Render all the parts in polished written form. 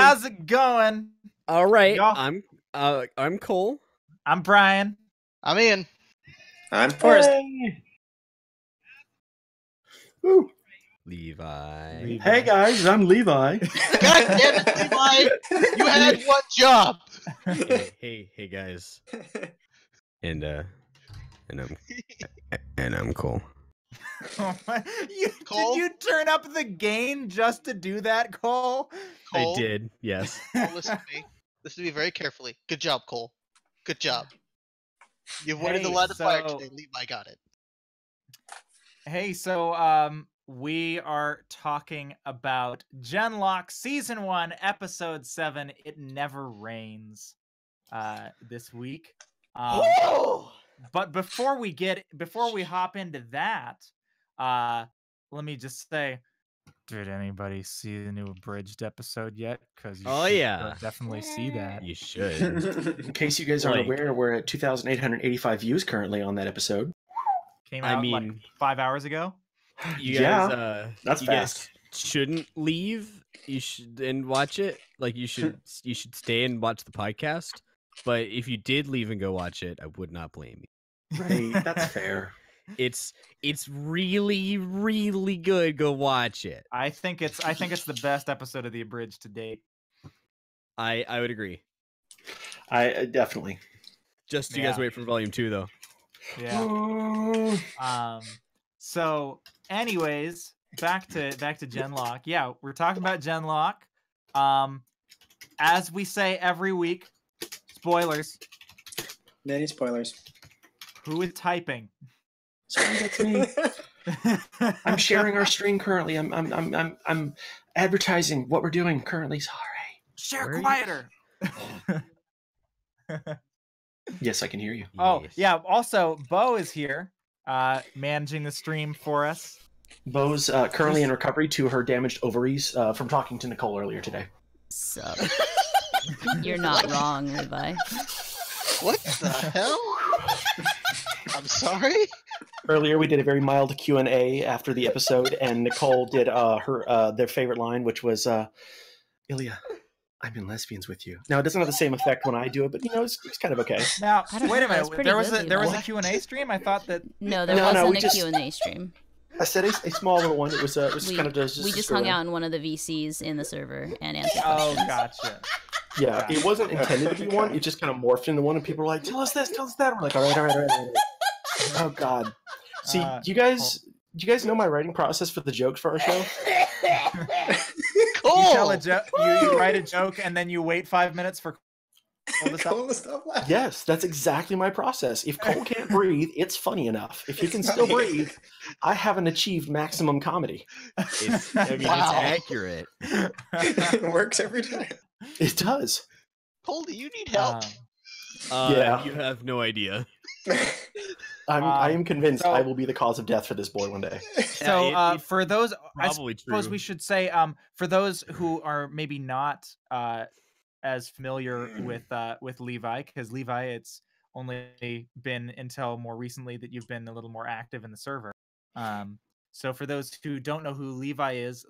How's it going? All right, Y'all- I'm Cole. I'm Brian. I'm Ian. I'm Forrest. Woo. Levi. Hey guys, I'm Levi. God damn it, Levi! You had one job. Hey guys. And I'm Cole. Did Cole? you turn up the gain just to do that, Cole? Cole, I did, yes. Cole, listen to me. Listen to me very carefully. Good job, Cole. Good job. You avoided the Hey, line of fire so- today. Levi got it. Hey, so we are talking about Genlock Season 1, Episode 7, It Never Rains, this week. But before we hop into that, let me just say, did anybody see the new abridged episode yet? Because definitely see that. You should. In case you guys aren't aware, we're at 2,885 views currently on that episode. Came out like 5 hours ago. You guys, that's you fast. guys shouldn't leave. You should and watch it. Like you should stay and watch the podcast. But if you did leave and go watch it, I would not blame you. Right, that's fair. It's really, really good. Go watch it. I think it's the best episode of the abridged to date. I would agree. I definitely. Just you guys Yeah. wait for volume 2 though. Yeah. So anyways, back to Genlock. Yeah, we're talking about Genlock. As we say every week, spoilers. Many spoilers. Who is typing? Sorry, that's me. I'm sharing our stream currently. I'm advertising what we're doing currently. Sorry. Share Where are you? quieter. Yes, I can hear you. Oh, Yes. yeah. Also, Bo is here, managing the stream for us. Bo's currently in recovery to her damaged ovaries from talking to Nicole earlier today. Sup. You're not wrong, Levi. What the hell? I'm sorry? Earlier, we did a very mild Q&A after the episode, and Nicole did their favorite line, which was, Ilya, I'm in lesbians with you. Now, it doesn't have the same effect when I do it, but, it's kind of okay. Now, I don't wait a know, that was minute. pretty There was good, a Levi. Q&A stream. I thought that. No, there No, wasn't we a just- Q&A stream. I said a small little one. It was We kind of just we just hung out in one of the VCs in the server and answered Oh, questions. gotcha. Yeah, it wasn't intended to be one. It just kind of morphed into one, and people were like, "Tell us this, tell us that." And we're like, "All right." Oh God. See, do you guys know my writing process for the jokes for our show? Cole! You tell a joke. You write a joke, and then you wait 5 minutes for. Cole was stop laughing. Yes, that's exactly my process. If Cole can't breathe, it's funny enough. If he can still breathe, I haven't achieved maximum comedy. It's Wow. it's accurate. It works every time. It does. Cole, do you need help? Yeah. You have no idea. I am convinced so- I will be the cause of death for this boy one day. So, it's for those, I Probably suppose true. we should say, for those who are maybe not as familiar with Levi, because Levi, it's only been until more recently that you've been a little more active in the server. So for those who don't know who Levi is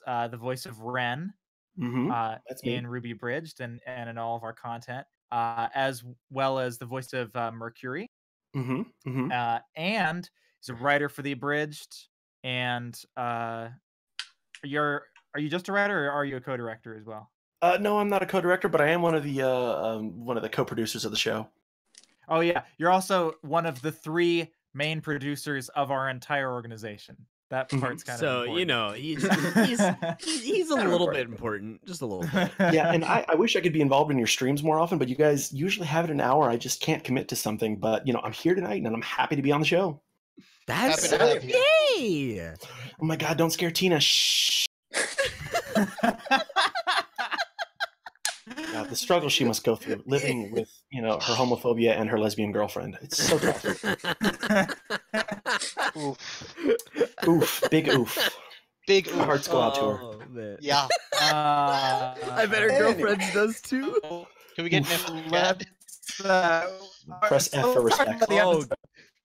the voice of Ren Mm-hmm. That's me. in Ruby Bridged and in all of our content, as well as the voice of Mercury. Mm-hmm. Mm-hmm. And he's a writer for the abridged. And are you just a writer, or are you a co-director as well? No, I'm not a co-director, but I am one of the co-producers of the show. Oh yeah, you're also one of the 3 main producers of our entire organization. That part's kind So of he's a little bit important, just a little bit. Yeah, and I wish I could be involved in your streams more often, but you guys usually have it an hour. I just can't commit to something. But I'm here tonight, and I'm happy to be on the show. That's Happy to have you. yay! Oh my God! Don't scare Tina. Shh. The struggle she must go through living with her homophobia and her lesbian girlfriend. It's so tough. Oof. Oof, big oof. Big My oof. hearts go out to her. Oh, man. Yeah. I bet her girlfriend does too. Can we get Oof. an Let's Press F for respect. Oh, Back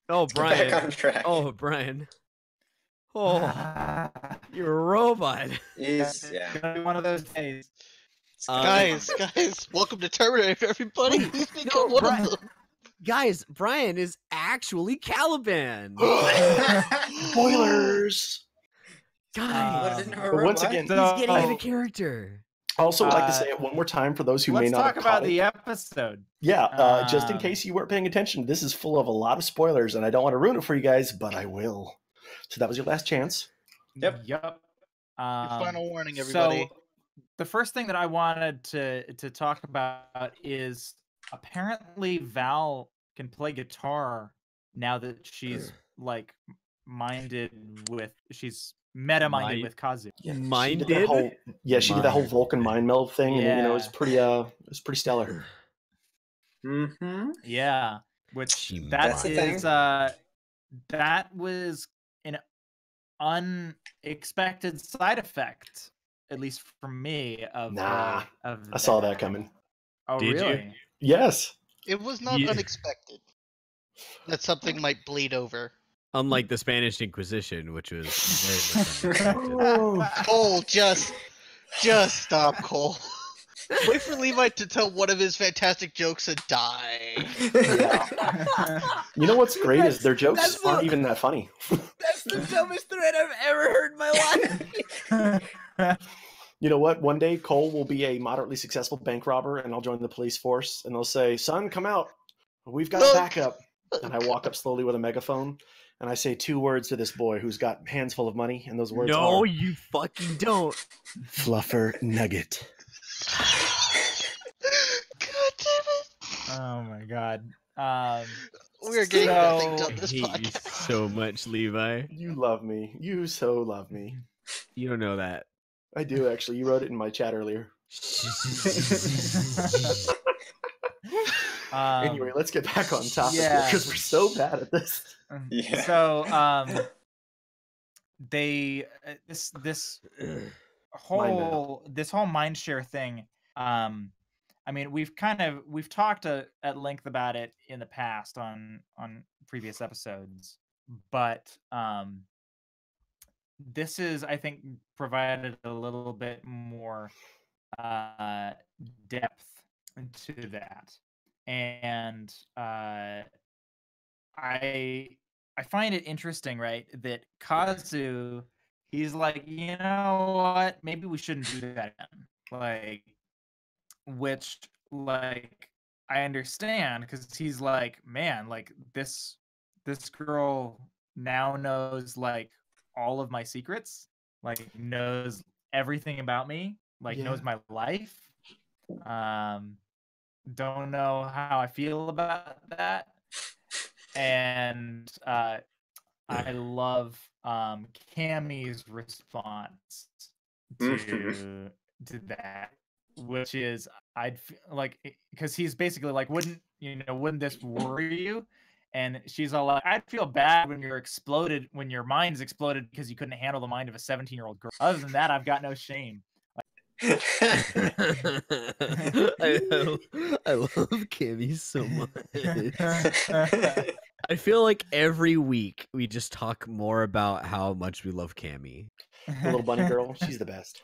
on Brian. track. Oh, Brian. Oh, you're a robot. He's Gonna be one of those days. Guys, welcome to Terminator, everybody. He's become one of them. Guys, Brian is actually Caliban. Spoilers. Guys, But But once again, he's getting into character. I also would like to say it one more time for those who may Let's not talk have about caught the it. episode. Yeah, just in Um, case you weren't paying attention, this is full of a lot of spoilers, and I don't want to ruin it for you guys, but I will. So that was your last chance. Yep. Yep. Your final warning, everybody. So the first thing that I wanted to talk about is apparently Val can play guitar now that she's like she's meta-minded with Kazu. She did Minded? that whole, she did that whole Vulcan mind meld thing, and it was Yeah. pretty stellar. Mm-hmm. Yeah, which She That's the thing. that was an unexpected side effect, at least for me. Nah, of I saw that coming. Oh, Did you? really? Yes. It was not Yeah. unexpected that something might bleed over. Unlike the Spanish Inquisition, which was very much unexpected. Cole, just stop, Cole. Wait for Levi to tell one of his fantastic jokes and die. You know what's great is their jokes that's aren't the- even that funny. That's the dumbest threat I've ever heard in my life. You know what? One day Cole will be a moderately successful bank robber, and I'll join the police force, and they'll say, "Son, come out. We've got Look. backup." And I walk up slowly with a megaphone, and I say 2 words to this boy who's got hands full of money, and those words No, are you fucking don't. Fluffer Nugget. God damn it! Oh my god. We are getting nothing done I this hate you podcast. so much, Levi. You love me. You so love me. You don't know that. I do, actually. You wrote it in my chat earlier. Anyway, let's get back on topic yeah. because we're so bad at this. Yeah. So they this whole mindshare thing, I mean, we've talked at length about it in the past on previous episodes, but this is, I think, provided a little bit more depth to that, and I find it interesting, right, that Kazu, he's like, you know what, maybe we shouldn't do that again, like, which, like, I understand, because he's like, man, like, this girl now knows, like, all of my secrets, like, knows everything about me, like, knows my life. Don't know how I feel about that. And I love Cammy's response to that, which is, like, because he's basically like, wouldn't this worry you? And she's all like, I'd feel bad when your mind's exploded because you couldn't handle the mind of a 17-year-old girl. Other than that, I've got no shame. I love Cammy so much. I feel like every week we just talk more about how much we love Cammy. The little bunny girl, she's the best.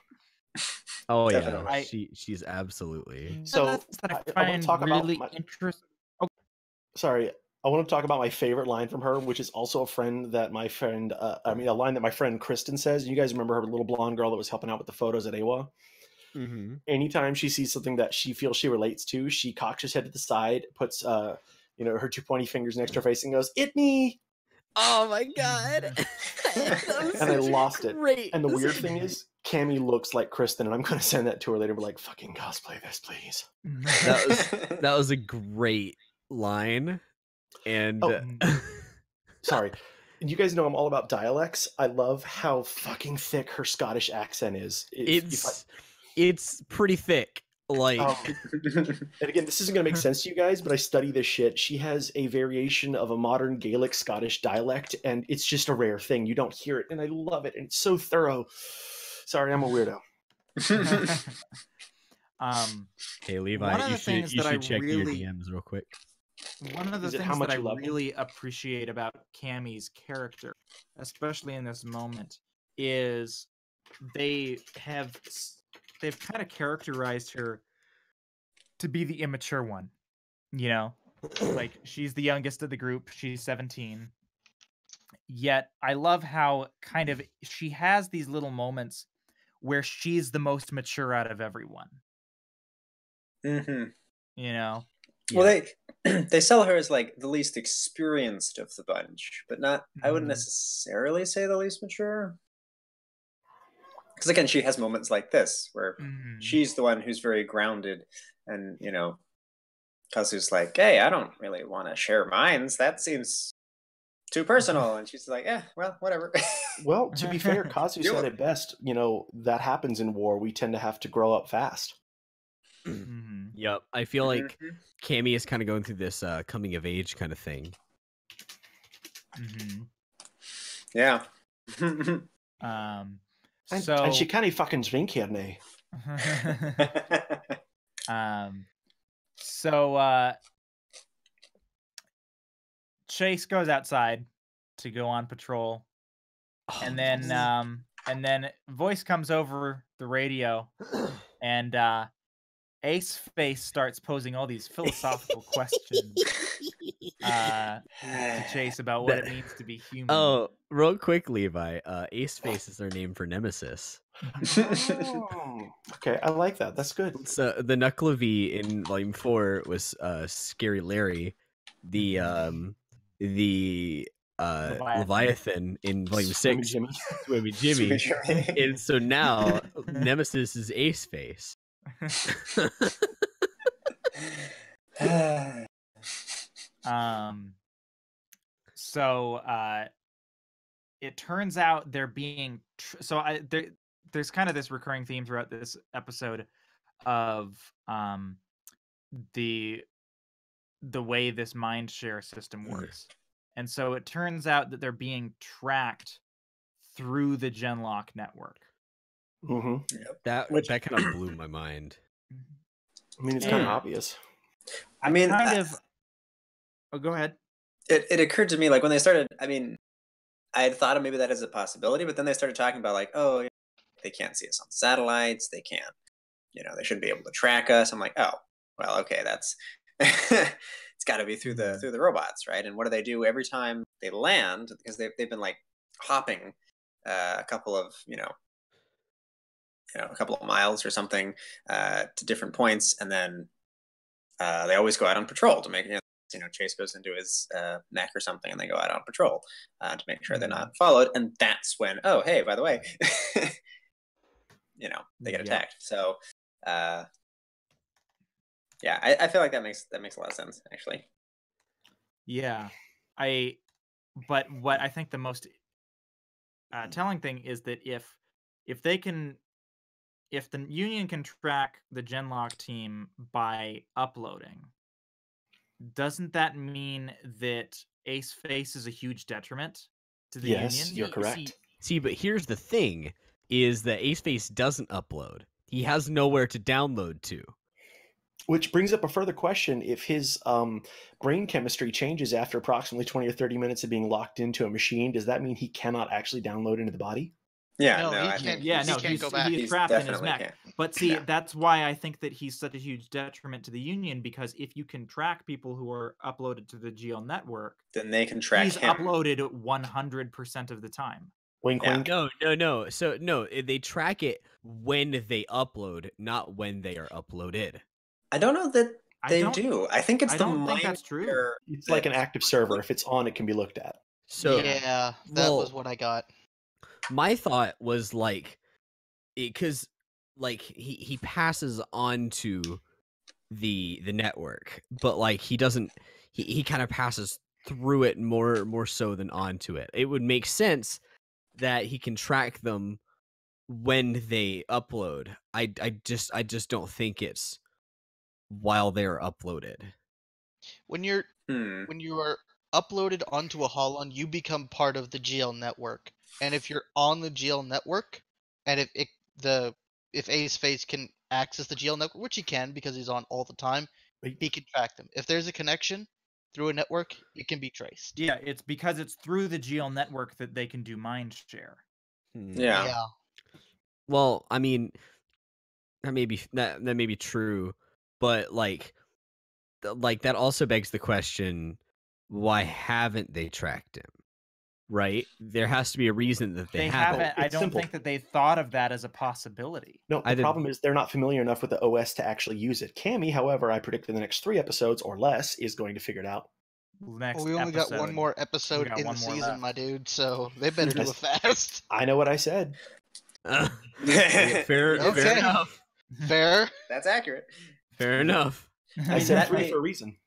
Oh Definitely. yeah, she's absolutely. So that I I wanna find talk about really my- interesting. Sorry, I want to talk about my favorite line from her, which is also a line that my friend Kristen says. You guys remember her little blonde girl that was helping out with the photos at AWA? Mm-hmm. Anytime she sees something that she feels she relates to, she cocks her head to the side, puts her 2 pointy fingers next to her face, and goes, "It me!" Oh my god! And I lost it. Great. And the weird thing is, Cammy looks like Kristen, and I'm going to send that to her later. We're like, fucking cosplay this, please. that was a great line, and Sorry. You guys know I'm all about dialects. I love how fucking thick her Scottish accent is. It's pretty thick. Like, and again, this isn't going to make sense to you guys, but I study this shit. She has a variation of a modern Gaelic Scottish dialect, and it's just a rare thing. You don't hear it, and I love it, and it's so thorough. Sorry, I'm a weirdo. hey Levi, one of you the things should that I check really- your DMs real quick. one of the Is it things how much that I you love me? really appreciate about Cammie's character, especially in this moment, is they've kind of characterized her to be the immature one. You know, like she's the youngest of the group. She's 17. Yet I love how kind of she has these little moments where she's the most mature out of everyone. Hmm. You know, Well, they sell her as like the least experienced of the bunch, but not. I wouldn't Mhm. necessarily say the least mature. Because again, she has moments like this where Mhm. she's the one who's very grounded, and Kazu's like, "Hey, I don't really want to share mines. That seems too personal." And she's like, "Yeah, well, whatever." Well, to be fair, Kazu Do said it. it best. That happens in war. We tend to have to grow up fast. Mhm. Yep. I feel like Mhm. Cammy is kind of going through this coming of age kind of thing. Mhm. Yeah. And So she can't fucking drink here now. so Chase goes outside to go on patrol, and then voice comes over the radio, and Ace Face starts posing all these philosophical questions to Chase about what it means to be human. Oh, real quick, Levi. Ace Face is their name for Nemesis. Oh, okay, I like that. That's good. So the Knuckle V in Volume 4 was Scary Larry. The Leviathan in Volume Swimmy 6, Jimmy. Swimmy Jimmy. And so now Nemesis is Ace Face. So it turns out they're being there's kind of this recurring theme throughout this episode of the way this mind share system works. And so it turns out that they're being tracked through the Genlock network. Mm-hmm. That kind of blew my mind. I mean, it's kind of And obvious. I mean, kind of oh, go ahead. it occurred to me like when they started. I mean, I had thought of maybe that as a possibility, but then they started talking about like, oh, they can't see us on satellites. They can't, they shouldn't be able to track us. I'm like, oh, well, okay, that's it's got to be through the robots, right? And what do they do every time they land? Because they've been like hopping a couple of a couple of miles or something to different points, and then they always go out on patrol to make Chase goes into his mech or something, and they go out on patrol to make sure they're not followed. And that's when, oh, hey, by the way, they get attacked. So, yeah, I feel like that makes a lot of sense, actually. Yeah, but what I think the most telling thing is that if the Union can track the Genlock team by uploading, doesn't that mean that Ace Face is a huge detriment to the Yes, Union? you're correct. See, but here's the thing: is that Ace Face doesn't upload. He has nowhere to download to. Which brings up a further question. If his brain chemistry changes after approximately 20 or 30 minutes of being locked into a machine, does that mean he cannot actually download into the body? No, I he think can't. Yeah, he no, can't go back. he's He's trapped in his definitely mech. can't. But see, Yeah. that's why I think that he's such a huge detriment to the Union, because if you can track people who are uploaded to the GL network, Then they can track he's him. uploaded 100% of the time. Wink, Yeah. wink. No. So no, they track it when they upload, not when they are uploaded. I don't know that I they don't- do. I think it's I the don't think mind that's true. share It's like an that- active server. If it's on, it can be looked at. So Yeah, that well, was what I got. my thought was like, because like he passes on to the network, but like he doesn't. He kind of passes through it more so than onto it. It would make sense that he can track them when they upload. I just don't think it's while they're uploaded. When you're Hmm. when you are uploaded onto a Holon, you become part of the GL network. And if you're on the GL network, and if Ace Face can access the GL network, which he can because he's on all the time, Wait. he can track them. If there's a connection, through a network, it can be traced. Yeah, it's because it's through the GL network that they can do mind share. Yeah. Well, I mean, that may be true, but like that also begs the question: why haven't they tracked him? Right? There has to be a reason that they haven't. I It's don't simple. think that they thought of that as a possibility. No, the problem is they're not familiar enough with the OS to actually use it. KRWBY, however, I predict in the next 3 episodes or less is going to figure it out. Next We only got episode. one more episode got in one the more season, left. my dude, so they better do it fast. I know what I said. Fair Okay. enough. Fair. That's accurate. Fair enough. I said 3 for a reason.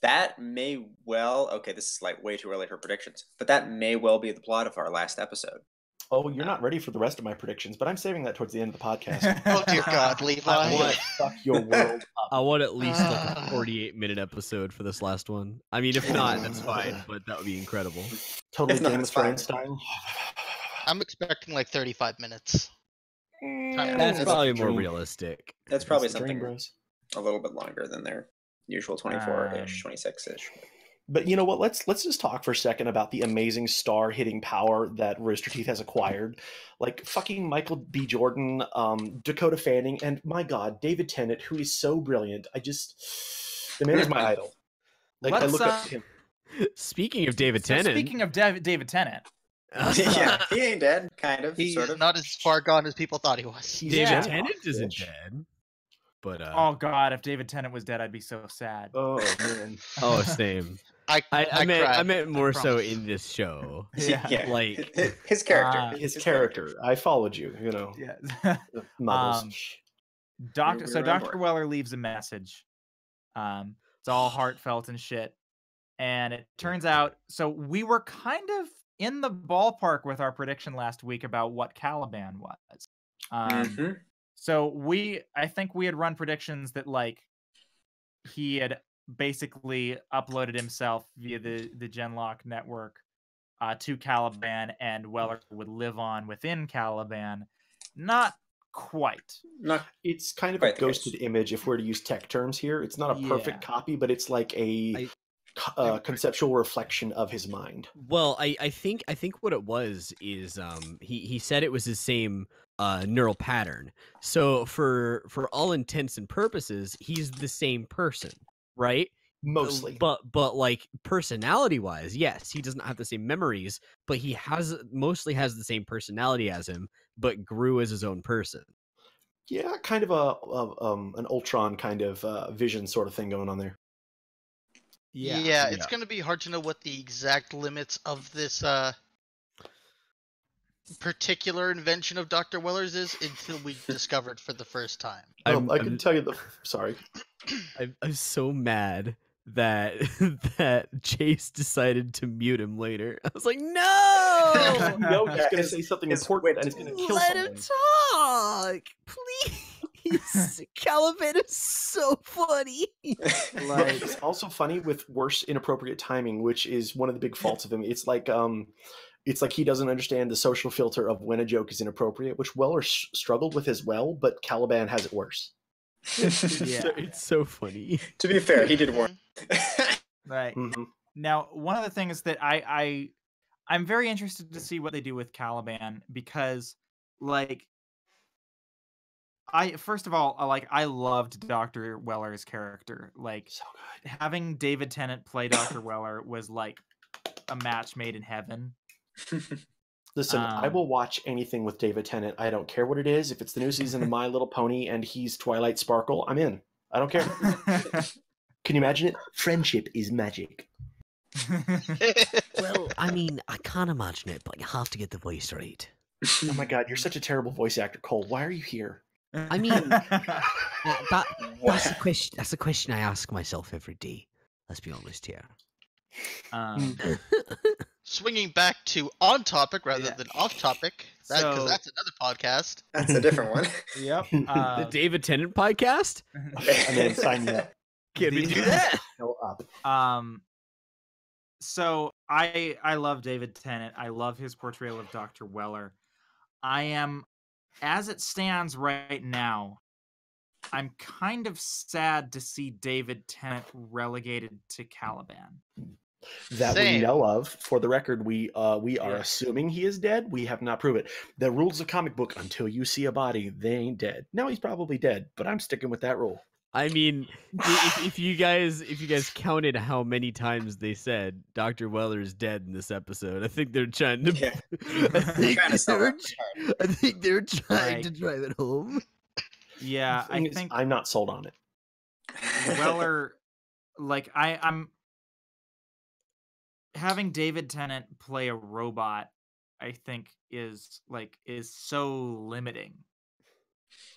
That may well. Okay, this is like way too early for predictions, but that may well be the plot of our last episode. Oh, you're not ready for the rest of my predictions, but I'm saving that towards the end of the podcast. Oh dear God, Levi. I want to fuck your world up. I want at least like a 48-minute episode for this last one. I mean, if not, that's fine, but that would be incredible. Totally If not, Game of it's fine. Thrones style. I'm expecting like 35 minutes. That's probably more realistic. That's probably It's the dream, something bros. a little bit longer than their usual 24-ish, 26-ish. But you know what? Let's just talk for a second about the amazing star-hitting power that Rooster Teeth has acquired. Like fucking Michael B. Jordan, Dakota Fanning, and my God, David Tennant, who is so brilliant. The man is my idol. Like I look up to him. Speaking of David Tennant. Speaking of David Tennant. Yeah, he ain't dead, kind of, He's sort of. not as far gone as people thought he was. David Tennant isn't dead. But oh God, if David Tennant was dead, I'd be so sad. Oh man. Oh, same. I meant more so in this show. Yeah. Like his character. His character. I followed you. You know. Yeah. Models. Dr. Weller leaves a message. It's all heartfelt and shit. And it turns out, so we were kind of in the ballpark with our prediction last week about what Caliban was. So I think we had run predictions that like he had basically uploaded himself via the Genlock network to Caliban, and Weller would live on within Caliban. Not quite. It's kind of a ghosted image if we're to use tech terms here. It's not a perfect copy, but it's like a conceptual reflection of his mind. Well, I think what it was is he said it was his same neural pattern. So for all intents and purposes, he's the same person, right? Mostly. But like personality wise, yes, he doesn't have the same memories, but he mostly has the same personality as him, but grew as his own person. Yeah, kind of an Ultron kind of vision sort of thing going on there. Yeah, it's going to be hard to know what the exact limits of this particular invention of Dr. Weller's is until we discover it for the first time. I can tell you sorry. I'm so mad that Chase decided to mute him later. I was like, no! No, he's going to say something important and it's going to kill someone. Let him talk, please. Caliban is so funny. Like, it's also funny with worse inappropriate timing, which is one of the big faults of him. It's like he doesn't understand the social filter of when a joke is inappropriate, which Weller struggled with as well, but Caliban has it worse. It's so funny. To be fair, he did work. Right. Now, one of the things that I'm very interested to see what they do with Caliban, because like first of all, I loved Dr. Weller's character. Like so good. Having David Tennant play Dr. Weller was like a match made in heaven. Listen, I will watch anything with David Tennant. I don't care what it is. If it's the new season of My Little Pony and he's Twilight Sparkle, I'm in. I don't care. Can you imagine it? Friendship is magic. Well, I mean, I can't imagine it, but you have to get the voice right. Oh my God, you're such a terrible voice actor, Cole. Why are you here? I mean, that's a question. That's a question I ask myself every day. Let's be honest here. Swinging back to on topic rather than off topic, because that's another podcast. That's a different one. Yep. The David Tennant podcast? And then sign me up. Can we do that? Go up. So I love David Tennant. I love his portrayal of Dr. Weller. I am, as it stands right now, I'm kind of sad to see David Tennant relegated to Caliban. That we Same. know of. For the record, we are Yeah. assuming he is dead. We have not proved it. The rules of comic book: until you see a body, they ain't dead. Now he's probably dead, but I'm sticking with that rule. I mean, if you guys counted how many times they said Dr. Weller is dead in this episode, I think they're trying to. Yeah. I think Trying to sell they're, that card. I think they're trying Right. to drive it home. Yeah, The thing I is, think I'm not sold on it. Weller, like I'm having David Tennant play a robot, I think is so limiting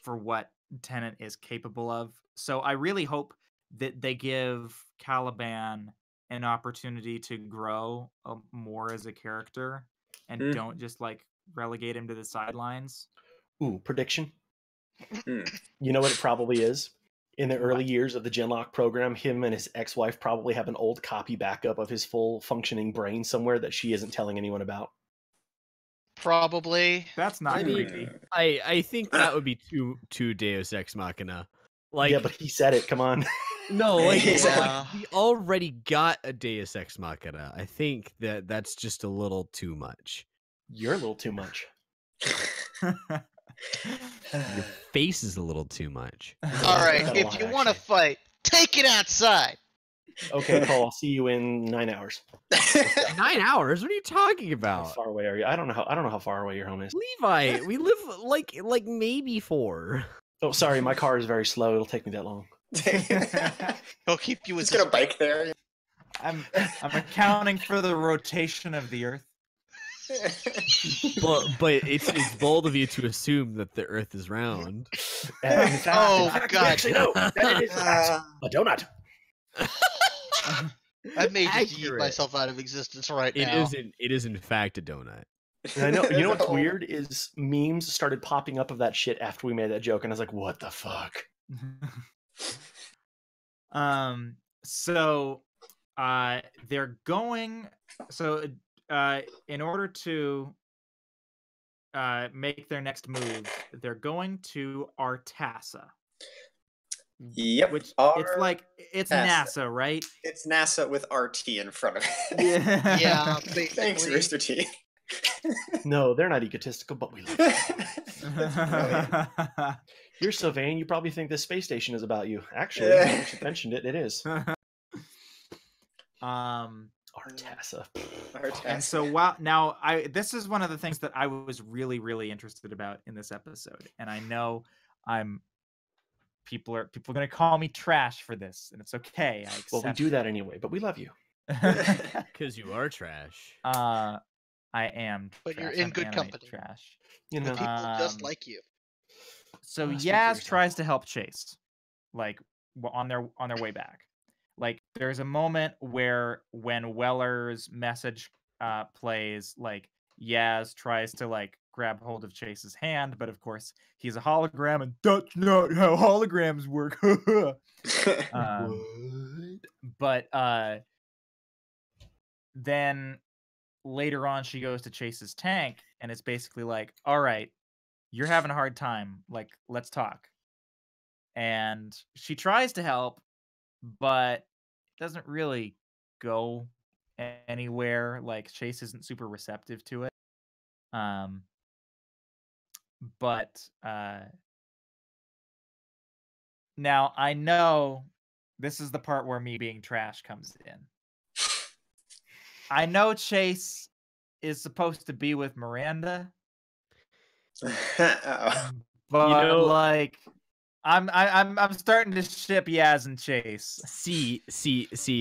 for what Tennant is capable of. So I really hope that they give Caliban an opportunity to grow more as a character and Mm. don't just like relegate him to the sidelines. Ooh, prediction. Hmm. You know what it probably is? In the What? early years of the Genlock program, him and his ex-wife probably have an old copy backup of his full functioning brain somewhere that she isn't telling anyone about. Probably. That's not I mean, creepy. I think that would be too Deus Ex Machina. Like, Yeah, but he said it. Come on. no, like, Yeah. we already got a Deus Ex Machina. I think that's just a little too much. You're a little too much. Your face is a little too much. All right, That's a if lot, you want to actually. fight, take it outside. Okay, Cole, I'll see you in 9 hours. 9 hours? What are you talking How about? far away are you? I don't know how far away your home is. Levi, we live like maybe 4. Oh, sorry, my car is very slow. It'll take me that long. He'll keep you Just with gonna bike there. I'm accounting for the rotation of the Earth. But it's bold of you to assume that the Earth is round. And in fact, Oh, God. Actually, no. That is a donut. I may just eat Accurate. myself out of existence right It now. is in fact a donut. And I know. You know what's weird is memes started popping up of that shit after we made that joke, and I was like, "What the fuck?" So they're going in order to make their next move, they're going to Artasa. Yep. Which Artasa. it's NASA, right? It's NASA with RT in front of it. Yeah, Thanks, basically. Rooster T. No, they're not egotistical, but we love you. You're so vain, you probably think this space station is about you. Actually, Yeah. now that you mentioned it, it is. Artasa. And so this is one of the things that I was really, really interested about in this episode, and I know people are going to call me trash for this, and it's okay. I accept Well, we do that anyway, but we love you. Because you are trash. I am. But you're trash. in I'm good anime company. Trash. You know, With people just Um, like you. So Speak for Yaz yourself. tries to help Chase, like on their way back. Like there's a moment where when Weller's message plays, like Yaz tries to like grab hold of Chase's hand, but of course he's a hologram, and that's not how holograms work. But then later on she goes to Chase's tank, and it's basically like, all right, you're having a hard time, like let's talk. And she tries to help, but it doesn't really go anywhere. Like Chase isn't super receptive to it. But now I know this is the part where me being trash comes in. I know Chase is supposed to be with Miranda, Uh-oh. but know- like I'm starting to ship Yaz and Chase. See,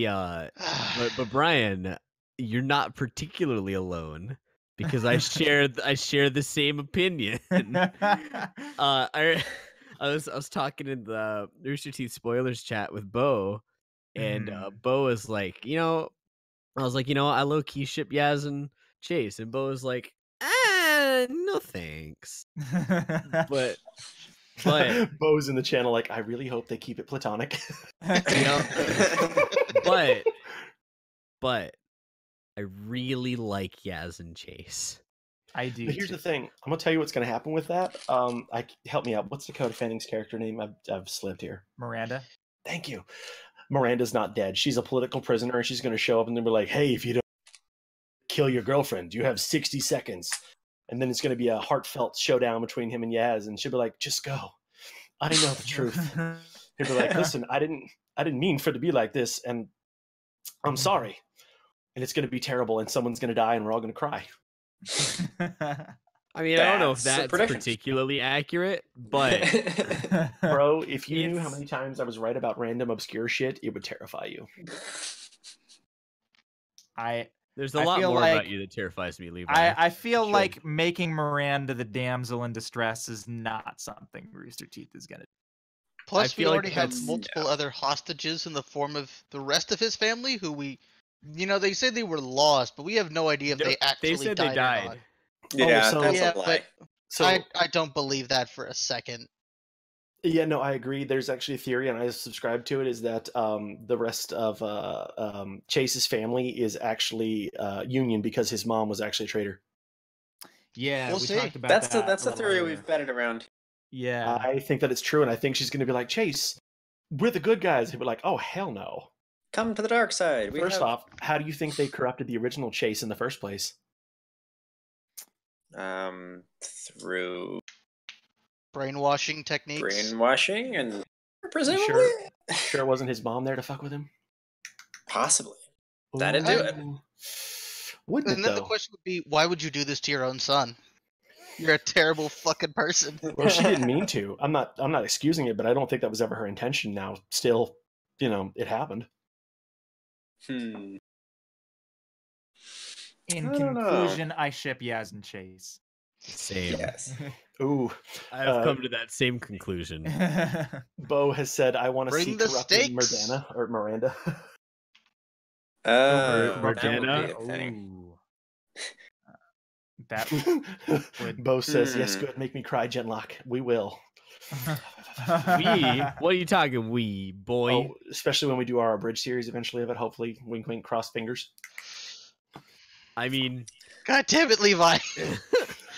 but Brian, you're not particularly alone because I share the same opinion. I was talking in the Rooster Teeth spoilers chat with Bo, and Bo was like, I was like, I low key ship Yaz and Chase, and Bo was like, no thanks. But Bo's in the channel like, I really hope they keep it platonic. but I really like Yaz and Chase. I do. But here's too. the thing. I'm gonna tell you what's gonna happen with that. Help me out. What's Dakota Fanning's character name? I've slipped here. Miranda. Thank you. Miranda's not dead. She's a political prisoner, and she's gonna show up and then be like, "Hey, if you don't kill your girlfriend, you have 60 seconds." And then it's gonna be a heartfelt showdown between him and Yaz, and she'll be like, "Just go. I know the truth." He'll be like, "Listen, I didn't mean for it to be like this, and I'm sorry." And it's gonna be terrible, and someone's gonna die, and we're all gonna cry. I mean, I don't know if That's a that's prediction. particularly accurate, but Bro, if you knew how It's- many times I was right about random obscure shit, it would terrify you. there's a I lot feel more like- about you that terrifies me, Levi. I feel Sure. like making Miranda the damsel in distress is not something Rooster Teeth is gonna do. Plus, we feel like already have that's- multiple other hostages in the form of the rest of his family who they say they were lost, but we have no idea if No, they actually said died they died. or not. Yeah, so- that's Yeah, a lie. but So I don't believe that for a second. yeah, no, I agree. There's actually a theory, and I subscribe to it, is that the rest of Chase's family is actually Union because his mom was actually a traitor. Yeah, We'll we see. talked about That's that. the a little theory earlier. we've batted around. Yeah. I think that it's true, and I think she's going to be like, "Chase, we're the good guys." He'd be like, "Oh, hell no." Come to the dark side. First off, how do you think they corrupted the original Chase in the first place? through Brainwashing techniques. brainwashing and presumably, Sure it wasn't his mom there to fuck with him? possibly. That'd do it. Ooh. Wouldn't And it, then the though? question would be, why would you do this to your own son? You're a terrible fucking person. Well, she didn't mean to. I'm not excusing it, but I don't think that was ever her intention. Now, still, it happened. Hmm. In I don't know. conclusion, I ship Yaz and Chase. Same. Yes. Ooh, I've come to that same conclusion. Bo has said, "I want to Bring see the corrupted stakes. Miranda." That would Murdana? be a thing. Ooh. That would- Bo says, "Yes, Hmm. good. Make me cry, Genlock. We will." We? What are you talking, we, boy? Oh, especially when we do our bridge series eventually of it. Hopefully, wink, wink, cross fingers. I mean, God damn it, Levi.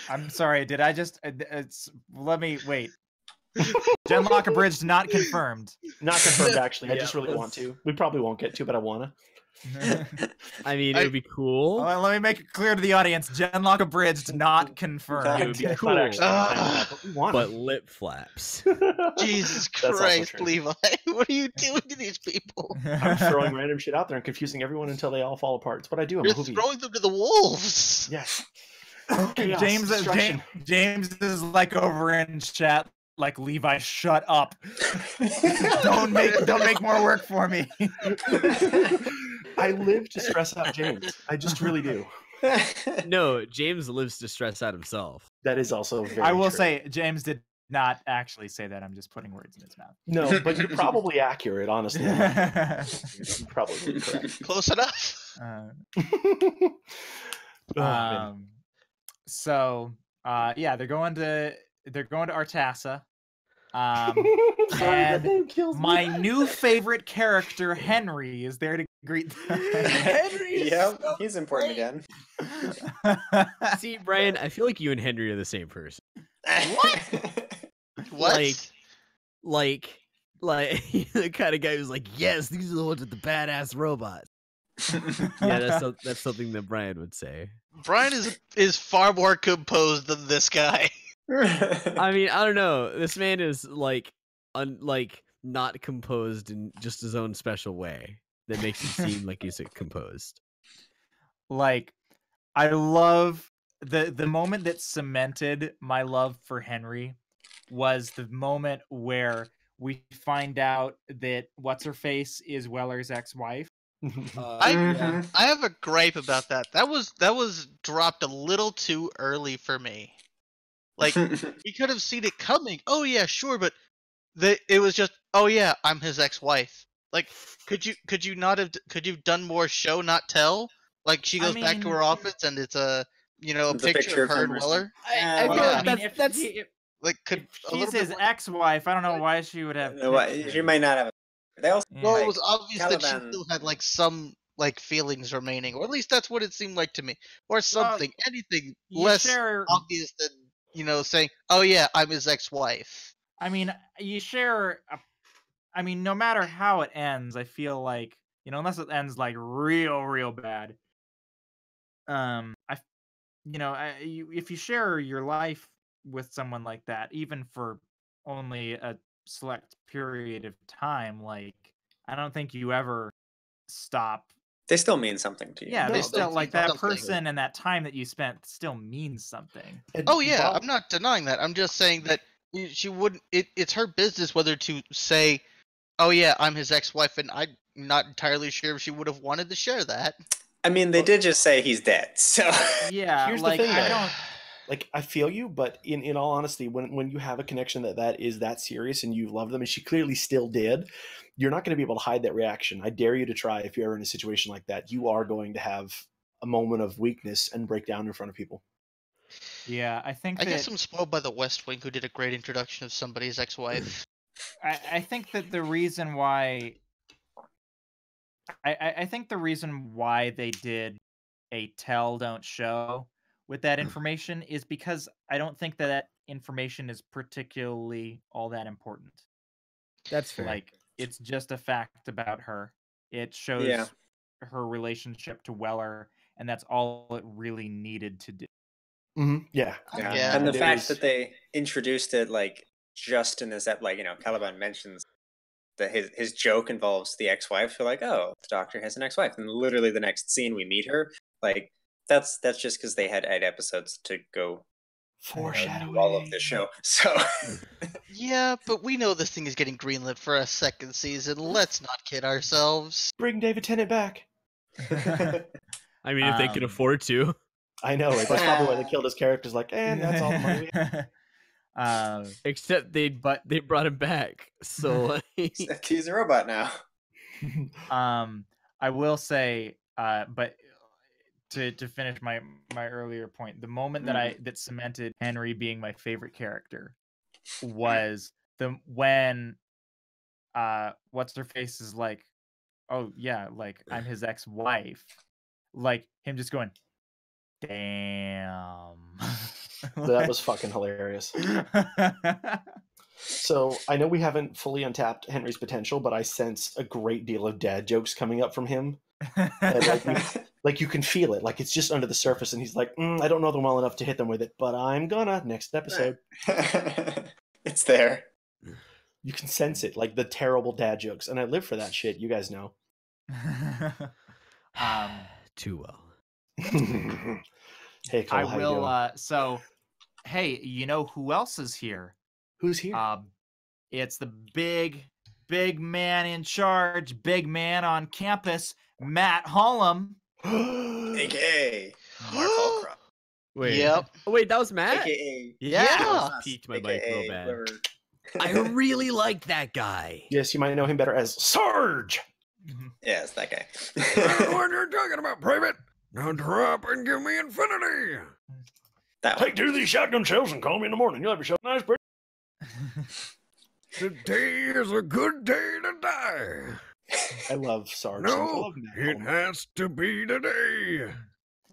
I'm sorry. Did I just? Let me wait. Genlock abridged, not confirmed. Not confirmed, actually. I Yeah, just really let's- want to. We probably won't get to, but I wanna. I mean, it would be cool. Let me make it clear to the audience. Genlock abridged, not It confirmed. would be It's cool, not actually Ugh. but we want but it. lip flaps. Jesus That's also Christ, true. Levi. What are you doing to these people? I'm throwing random shit out there and confusing everyone until they all fall apart. It's what I do. I'm You're a hoovy. throwing them to the wolves. Yes. James, Chaos, destruction. James is like over in chat, like Levi, shut up. don't make more work for me. I live to stress out James. I just really do. No, James lives to stress out himself. That is also very I will true. say James did not actually say that. I'm just putting words in his mouth. No, but you're probably accurate, honestly. You're probably correct. Close enough. Oh, man. Yeah, they're going to Artasa. Sorry, that and name kills me. My new favorite character, Henry, is there to greet them. Henry. Yep, he's important again. See, Brian, I feel like you and Henry are the same person. What? Like the kind of guy who's like, yes, these are the ones with the badass robots. Yeah, that's something that Brian would say. Brian is far more composed than this guy. I mean, I don't know. This man is like not composed in just his own special way that makes it seem like he's composed. Like, I love the moment that cemented my love for Henry was the moment where we find out that what's her face is Weller's ex-wife. I have a gripe about that. That was dropped a little too early for me. Like, he could have seen it coming. Oh yeah, sure, but it was just, oh yeah, I'm his ex-wife. Like, could you not have done more show not tell? Like, she goes back to her office and it's a The picture of her and Congressman. Weller. I feel Well, like I mean, that's Like, could if a she's little bit his more- ex-wife, I don't know why she would have. No, picked she him. might not have. They also Yeah. Well, like, it was obvious that she Caliban- still had like some like feelings remaining, or at least that's what it seemed like to me, or something, anything you less share- obvious than saying, "Oh yeah, I'm his ex-wife." I mean, you share. I mean, no matter how it ends, I feel like unless it ends like real bad. If you share your life with someone like that, even for only a select period of time, like I don't think you ever stop. They still mean something to you. Yeah, No, they they still mean like that something. person and that time that you spent still means something. And Oh yeah, Bob- I'm not denying that. I'm just saying that she wouldn't. It's her business whether to say, "Oh yeah, I'm his ex-wife," and I'm not entirely sure if she would have wanted to share that. I mean, they did just say he's dead, so Yeah, Here's like the thing, I though. don't. Like, I feel you, but in all honesty, when you have a connection that is that serious and you love them, and she clearly still did, you're not going to be able to hide that reaction. I dare you to try. If you're ever in a situation like that, you are going to have a moment of weakness and break down in front of people. Yeah, I think I that guess I'm spoiled by The West Wing, who did a great introduction of somebody's ex-wife. I think that the reason why I think the reason why they did a tell don't show with that information is because I don't think that information is particularly all that important. That's fair. Like it's just a fact about her. It shows Yeah. her relationship to Weller, and that's all it really needed to do. Mm-hmm. Yeah. Yeah. And the It fact was- that they introduced it like just in this like Caliban mentions that his joke involves the ex-wife. So like, oh, the Doctor has an ex-wife, and literally the next scene we meet her. Like that's just because they had 8 episodes to go foreshadowing do all of this show. So Yeah, but we know this thing is getting greenlit for a second season. Let's not kid ourselves. Bring David Tennant back. I mean, if they can afford to. I know, right? That's probably why they killed his characters. Like, and that's all the money we have. Except they brought him back. So like, he's a robot now. I will say, but to finish my earlier point, the moment that cemented Henry being my favorite character was when what's her face is like, oh yeah, like I'm his ex-wife, like him just going, damn. That was fucking hilarious. So I know we haven't fully untapped Henry's potential, but I sense a great deal of dad jokes coming up from him. And like you can feel it, like it's just under the surface, and he's like, I don't know them well enough to hit them with it, but I'm gonna next episode. It's there. You can sense it, like the terrible dad jokes, and I live for that shit. You guys know. too well. Hey, Cole, I how you doing? will. So, hey, you know who else is here? Who's here? It's the big man in charge, big man on campus, Matt Hollum. AKA Mark Holcroft. Wait. Yep. Oh, wait, that was Matt. AKA Yeah. Peaked my mic real bad. whoever- I really like that guy. Yes, you might know him better as Sarge. Yeah, it's that guy. What you're talking about, Private? Now drop and give me infinity. That one. Take 2 of these shotgun shells and call me in the morning. You'll have yourself a nice birthday. Today is a good day to die. I love Sarge. I No, love Matt it Hollum. has to be today.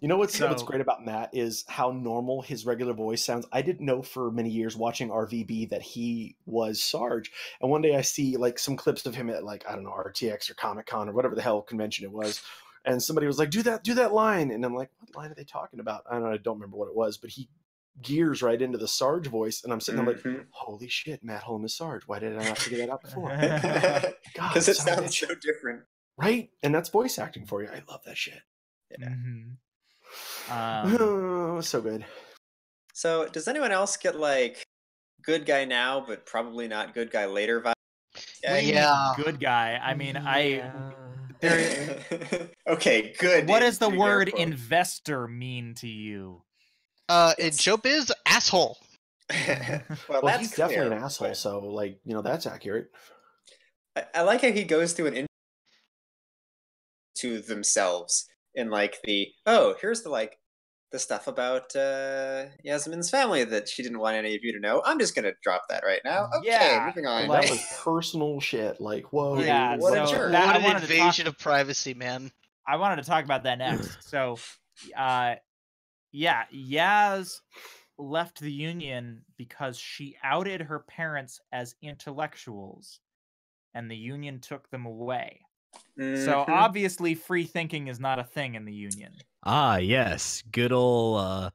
You know what's So- great about Matt is how normal his regular voice sounds. I didn't know for many years watching RVB that he was Sarge. And one day I see like some clips of him at like, I don't know, RTX or Comic Con or whatever the hell convention it was. And somebody was like, do that line. And I'm like, what line are they talking about? I don't remember what it was, but he gears right into the Sarge voice. And I'm sitting there like, Mhm. holy shit, Matt Hollum is Sarge. Why did I not figure that out before? God, Because it son of a sounds bitch. so different. Right? And that's voice acting for you. I love that shit. Mhm. Oh, so good. So, does anyone else get like good guy now, but probably not good guy later vibe? What do you mean, Yeah. good guy. I mean, there. Okay, good. What does the Pretty air word quote. investor mean to you? In It's- showbiz, asshole. well, Well, that's he's definitely clear, an asshole, but so like, that's accurate. I like how he goes through an intro to themselves in like here's the stuff about Yasmin's family that she didn't want any of you to know. I'm just gonna drop that right now. Okay, Yeah, moving on. That was personal shit. Like, whoa. Yeah, what a so jerk. that- I What an wanted to talk- invasion of privacy, man. I wanted to talk about that next. So, yeah, Yaz left the Union because she outed her parents as intellectuals, and the Union took them away. So Mhm. obviously, free thinking is not a thing in the Union. Ah, yes, good old.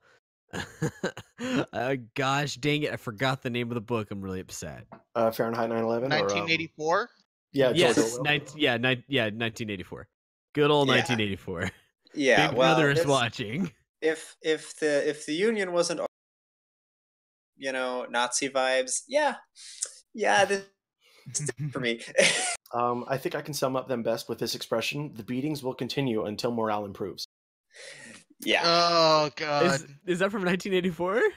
Gosh dang it! I forgot the name of the book. I'm really upset. Fahrenheit 9/11 or 1984. yeah, George Yes, Orwell. 1984. Good old Yeah. 1984. Yeah, Big well, Brother is this- watching. if the Union wasn't, Nazi vibes, yeah, this is for me. I think I can sum up them best with this expression: the beatings will continue until morale improves. Yeah, Oh god. Is that from 1984? I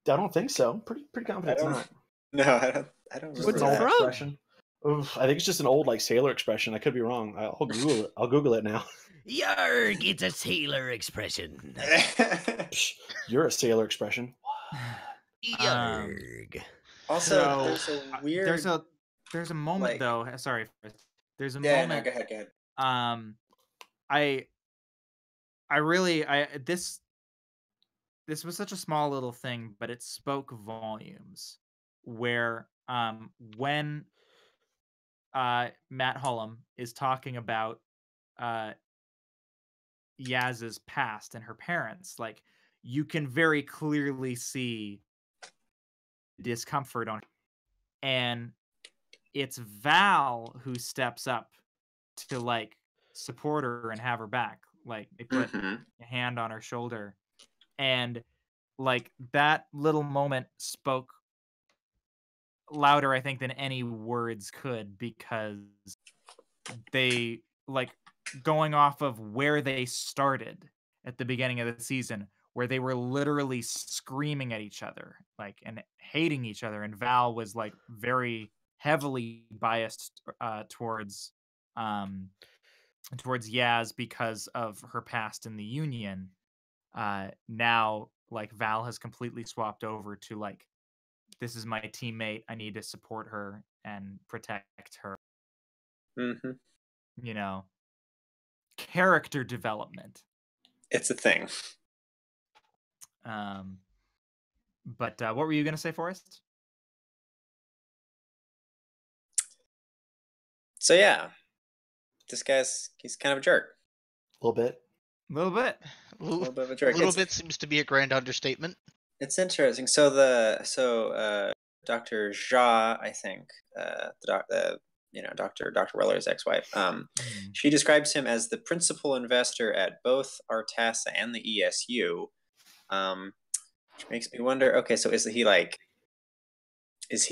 don't think so. Pretty I confident it's don't. not. No, I don't Just What's an it old remember that. from? expression. Oof, I think it's just an old like sailor expression. I could be wrong. I'll Google it. I'll Google it now. Yarg, it's a sailor expression. Psh, you're a sailor expression. Yarg. Also, So, there's a weird. there's a moment like- though. Sorry, there's a Yeah, no, moment. go ahead. This was such a small little thing, but it spoke volumes. Where when Matt Hullum is talking about Yaz's past and her parents, like you can very clearly see discomfort on, and it's Val who steps up to like support her and have her back. Like they put Mhm. a hand on her shoulder, and like that little moment spoke louder, I think, than any words could, because they like going off of where they started at the beginning of the season, where they were literally screaming at each other, like, and hating each other, and Val was like very heavily biased towards Yaz because of her past in the Union. Now like Val has completely swapped over to like, this is my teammate, I need to support her and protect her. Mhm. You know, character development. It's a thing. But what were you gonna say, Forrest? So yeah, he's kind of a jerk. A little bit. A little bit. A little bit of a A jerk. little It's- bit seems to be a grand understatement. It's interesting. So Dr. Jha, I think, Dr. Weller's ex-wife, she describes him as the principal investor at both Artasa and the ESU, which makes me wonder. Okay, so is he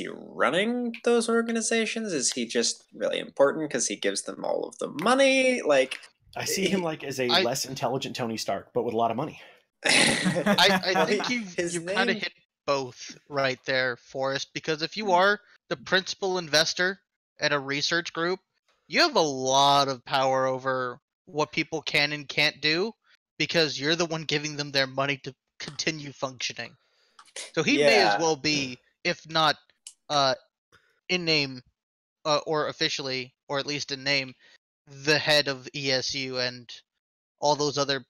running those organizations? Is he just really important because he gives them all of the money? Like, I see him like as a less intelligent Tony Stark, but with a lot of money. I Well, think his you kind of name- hit both right there, Forrest, because if you are the principal investor at a research group, you have a lot of power over what people can and can't do because you're the one giving them their money to continue functioning. So he may as Yeah. well be, if not in name or officially, or at least in name, the head of ESU and all those other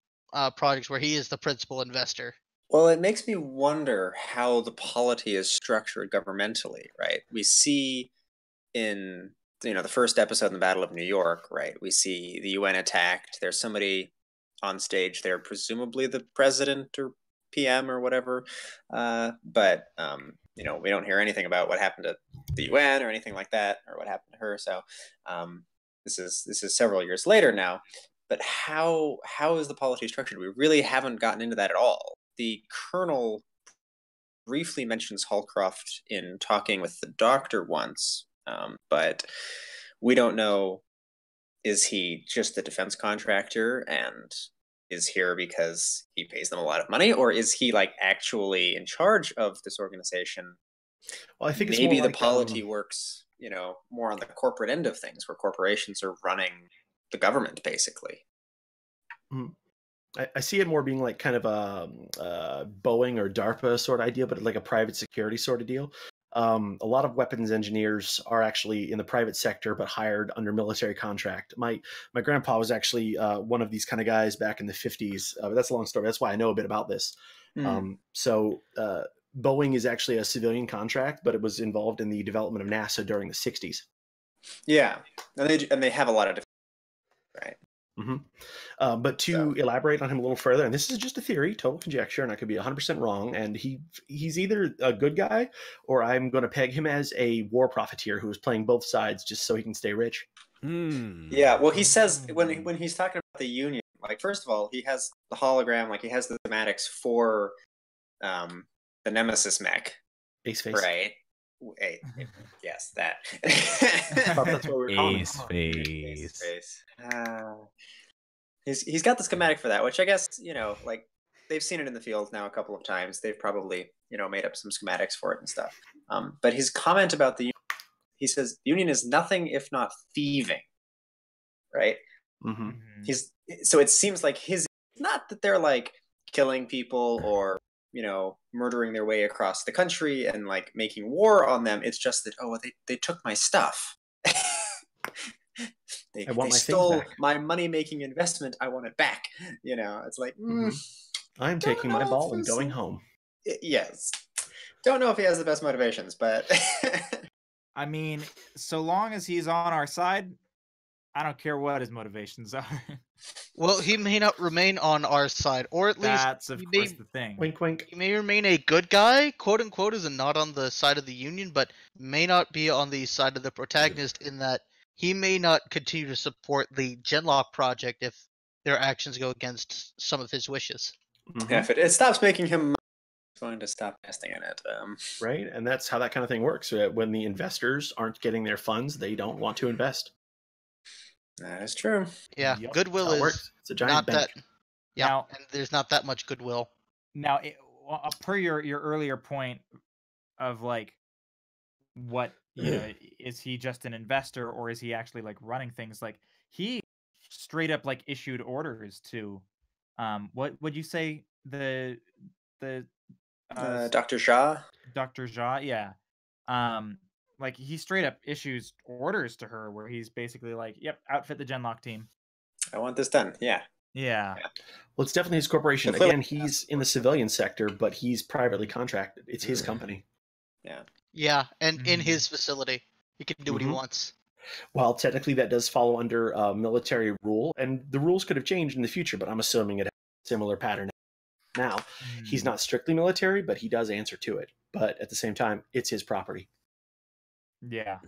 projects where he is the principal investor. Well, it makes me wonder how the polity is structured governmentally, right? We see in the first episode in the Battle of New York, right? We see the UN attacked. There's somebody on stage there, presumably the president or PM or whatever. But we don't hear anything about what happened to the UN or anything like that, or what happened to her. So this is several years later now. But how is the polity structured? We really haven't gotten into that at all. The colonel briefly mentions Holcroft in talking with the doctor once, but we don't know, is he just a defense contractor and is here because he pays them a lot of money, or is he like actually in charge of this organization? Well, I think it's maybe more the like, polity works, more on the corporate end of things, where corporations are running the government, basically. I see it more being like kind of a Boeing or DARPA sort of idea, but like a private security sort of deal. A lot of weapons engineers are actually in the private sector, but hired under military contract. My grandpa was actually one of these kind of guys back in the 50s. But that's a long story. That's why I know a bit about this. So Boeing is actually a civilian contract, but it was involved in the development of NASA during the 60s. Yeah, and they have a lot of different, right? But to elaborate on him a little further, and this is just a theory, total conjecture, and I could be 100% wrong, and he's either a good guy or I'm going to peg him as a war profiteer who is playing both sides just so he can stay rich. Yeah, well, he says when he's talking about the Union, like, first of all, he has the hologram, like he has the schematics for the Nemesis mech. Ace face. Right. Yes, that. I thought that's what we were calling Ace it. face. He's got the schematic for that, which I guess, like, they've seen it in the field now a couple of times. They've probably, made up some schematics for it and stuff. But his comment about the Union, he says, the Union is nothing if not thieving, right? So it seems like not that they're like killing people or, murdering their way across the country and like making war on them. It's just that, they took my stuff. They stole my money-making investment. I want it back. It's like, I'm taking my ball and going home. Yes. Don't know if he has the best motivations, but I mean, so long as he's on our side, I don't care what his motivations are. Well, he may not remain on our side, or at least that's of course the thing. Wink, wink. He may remain a good guy, quote unquote, is not on the side of the Union, but may not be on the side of the protagonist in that he may not continue to support the Genlock project if their actions go against some of his wishes. Yeah, if it stops making him money, he's going to stop investing in it. Right, and that's how that kind of thing works. When the investors aren't getting their funds, they don't want to invest. That is true. Yeah, Yep. goodwill is works. It's a giant not bank. that. Yeah, Now, and there's not that much goodwill. Now, per your earlier point of like, what is he just an investor or is he actually like running things? Like he straight up like issued orders to, what would you say the Dr. Shaw? Dr. Shaw, yeah. Like he straight up issues orders to her where he's basically like, yep, outfit the Genlock team. I want this done. Yeah. Well, it's definitely his corporation. Well, Again, he's in the civilian sector, but he's privately contracted. It's his company. Yeah, and in his facility, he can do what he wants. Well, technically, that does follow under military rule, and the rules could have changed in the future, but I'm assuming it has a similar pattern now. He's not strictly military, but he does answer to it. But at the same time, it's his property. Yeah.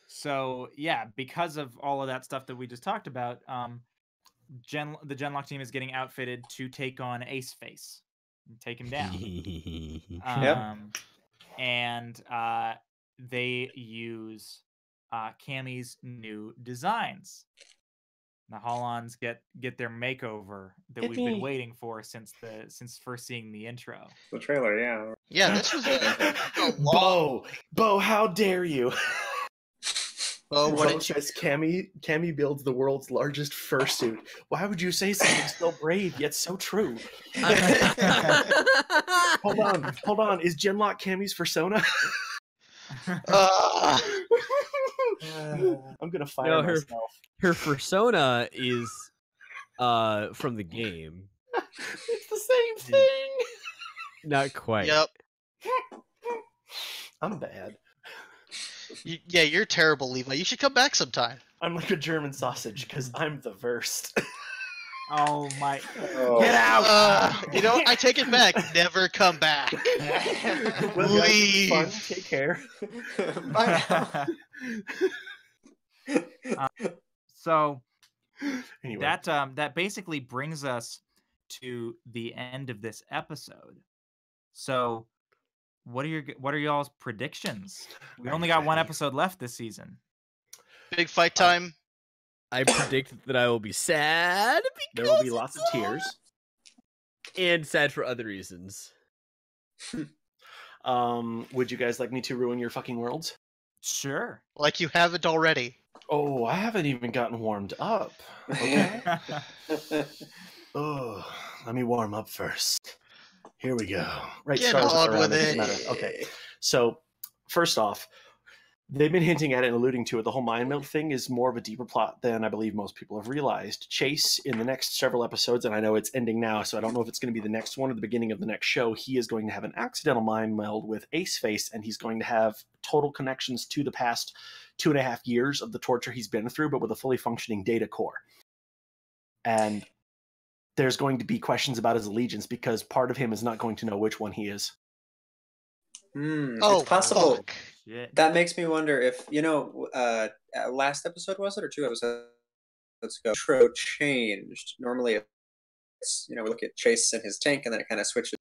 So yeah, because of all of that stuff that we just talked about, the Genlock team is getting outfitted to take on Ace Face and take him down. And they use Cammy's new designs. The Holons get their makeover that we've been waiting for since first seeing the intro. The trailer, yeah. Yeah, this was a long... Bo, how dare you? Oh, what Bo says Cammy builds the world's largest fursuit. Why would you say something so brave yet so true? Hold on. Is Genlock Cammy's persona? I'm gonna fire myself. Her persona is from the game. It's the same thing. Not quite. Yep. I'm bad. Yeah, you're terrible, Levi. You should come back sometime. I'm like a German sausage because I'm the worst. Oh my! Get out! I take it back. Never come back. Well, leave. Fun. Take care. Bye now. So Anyway, that basically brings us to the end of this episode. So, what are y'all's predictions? We only got one episode left this season. Big fight time. I predict that I will be sad because there will be lots of tears. And sad for other reasons. Would you guys like me to ruin your fucking worlds? Sure. Like you haven't already. Oh, I haven't even gotten warmed up. Okay. Oh, let me warm up first. Here we go. Right, Get stars on around with it. it. Matter. Okay, so first off, they've been hinting at it and alluding to it. The whole mind meld thing is more of a deeper plot than I believe most people have realized. Chase, in the next several episodes, and I know it's ending now, so I don't know if it's going to be the next one or the beginning of the next show, he is going to have an accidental mind meld with Ace Face, and he's going to have total connections to the past 2.5 years of the torture he's been through, but with a fully functioning data core. And there's going to be questions about his allegiance because part of him is not going to know which one he is. It's possible. fuck. Shit. That makes me wonder if, last episode was it, or 2 episodes ago, intro changed. Normally it's, we look at Chase and his tank, and then it kind of switches.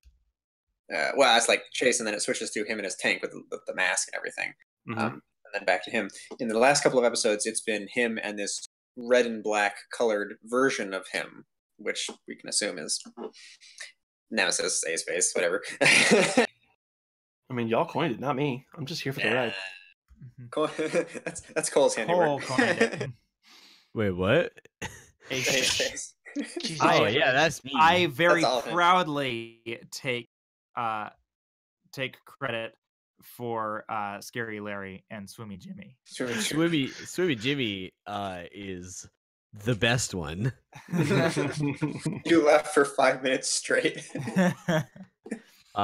It's like Chase, and then it switches to him and his tank with the mask and everything. And then back to him. In the last couple of episodes, it's been him and this red and black colored version of him, which we can assume is Nemesis, Ace Face, whatever. I mean, y'all coined it, not me. I'm just here for the ride. That's Cole's handiwork. Cole coined it. Wait, what? Ace Ace Face. Face. Oh yeah, that's me. I very That's all of it. proudly take credit for Scary Larry and Swimmy Jimmy. Swimmy Jimmy is the best one. You laughed for 5 minutes straight.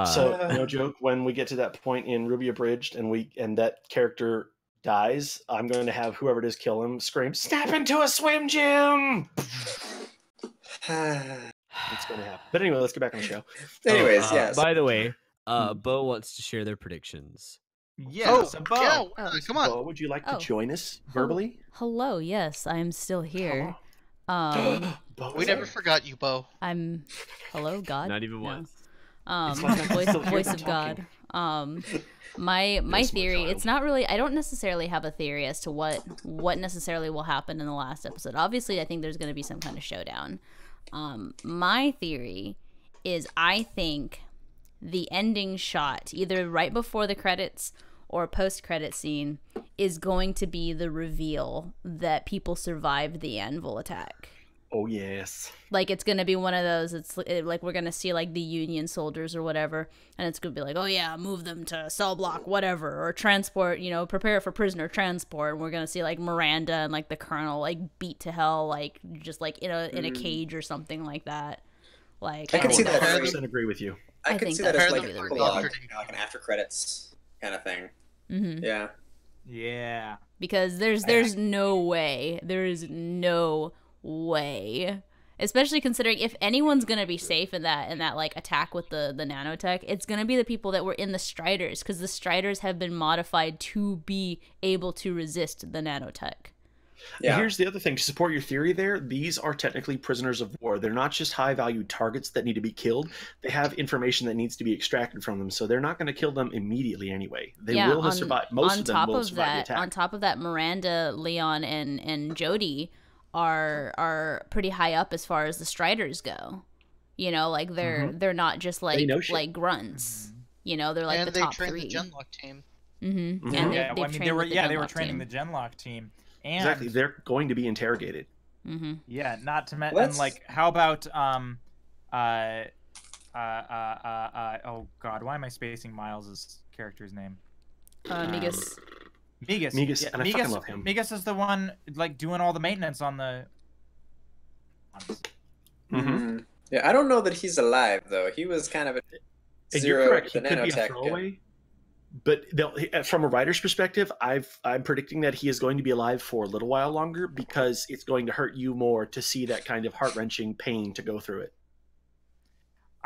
So, no joke, when we get to that point in Ruby Abridged and that character dies, I'm going to have whoever it is kill him, scream, "Snap into a swim gym!" It's going to happen. But anyway, let's get back on the show. Anyways, yes. By the way, Bo wants to share their predictions. Yeah, so Bo. Yeah, come on. Bo, would you like to Oh. join us verbally? Hello, yes, I am still here. Bo, We is never there? forgot you, Bo. I'm hello, God. Not even No. once. It's like I'm still here voice and of God. talking. My Yes, my theory, child. it's not really, I don't necessarily have a theory as to what necessarily will happen in the last episode. Obviously, I think there's going to be some kind of showdown. My theory is I think the ending shot, either right before the credits or post-credit scene, is going to be the reveal that people survived the anvil attack. Oh, yes. Like, it's gonna be one of those, like we're gonna see like the Union soldiers or whatever, and it's gonna be like, oh yeah, move them to cell block whatever, or transport, prepare for prisoner transport, and we're gonna see like Miranda and like the colonel like beat to hell, like just like in a cage or something like that. Like, I can see think that. that's- 100% agree with you. I I could think see that that's as like gonna an be the epilogue, reveal. like an after credits kind of thing. Mhm. Yeah. Yeah. Because there's no way, especially considering if anyone's gonna be safe in that like attack with the nanotech, it's gonna be the people that were in the Striders, because the Striders have been modified to be able to resist the nanotech. And Yeah. here's the other thing to support your theory there. These are technically prisoners of war. They're not just high-value targets that need to be killed. They have information that needs to be extracted from them, so they're not going to kill them immediately anyway. They will have survived. Most of them will survive the attack. On top of that, Miranda, Leon, and Jodie are pretty high up as far as the Striders go. Like they're not just They like know shit. like grunts. They're like and the they top trained 3. the Genlock team. Mm-hmm. Mhm. And Yeah, they've well, I mean, trained with the they were Genlock training team. the Genlock team. And Exactly. They're going to be interrogated. Mm-hmm. yeah, not to mention, Let's- like, how about oh god, why am I spacing Miles's character's name? Migas. Migas. Migas, Yeah, and I fucking love him. Migas is the one like doing all the maintenance on the. Mm-hmm. Yeah, I don't know that he's alive though. He was kind of a And zero you're correct. with the He could be a nanotech. throwaway. But from a writer's perspective, I'm predicting that he is going to be alive for a little while longer because it's going to hurt you more to see that kind of heart-wrenching pain to go through it.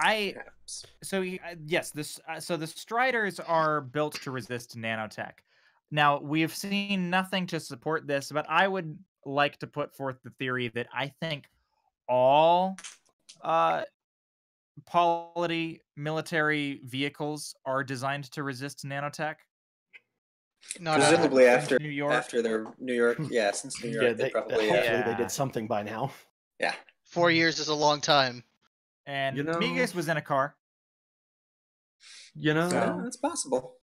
Yes, so the Striders are built to resist nanotech. Now, we've seen nothing to support this, but I would like to put forth the theory that I think all polity military vehicles are designed to resist nanotech. Not Presumably Since New York. after their New York, yeah, since New York, Yeah, they probably hopefully Yeah. they did something by now. yeah. 4 years is a long time. And You know- Migas was in a car. You know, Yeah, that's possible.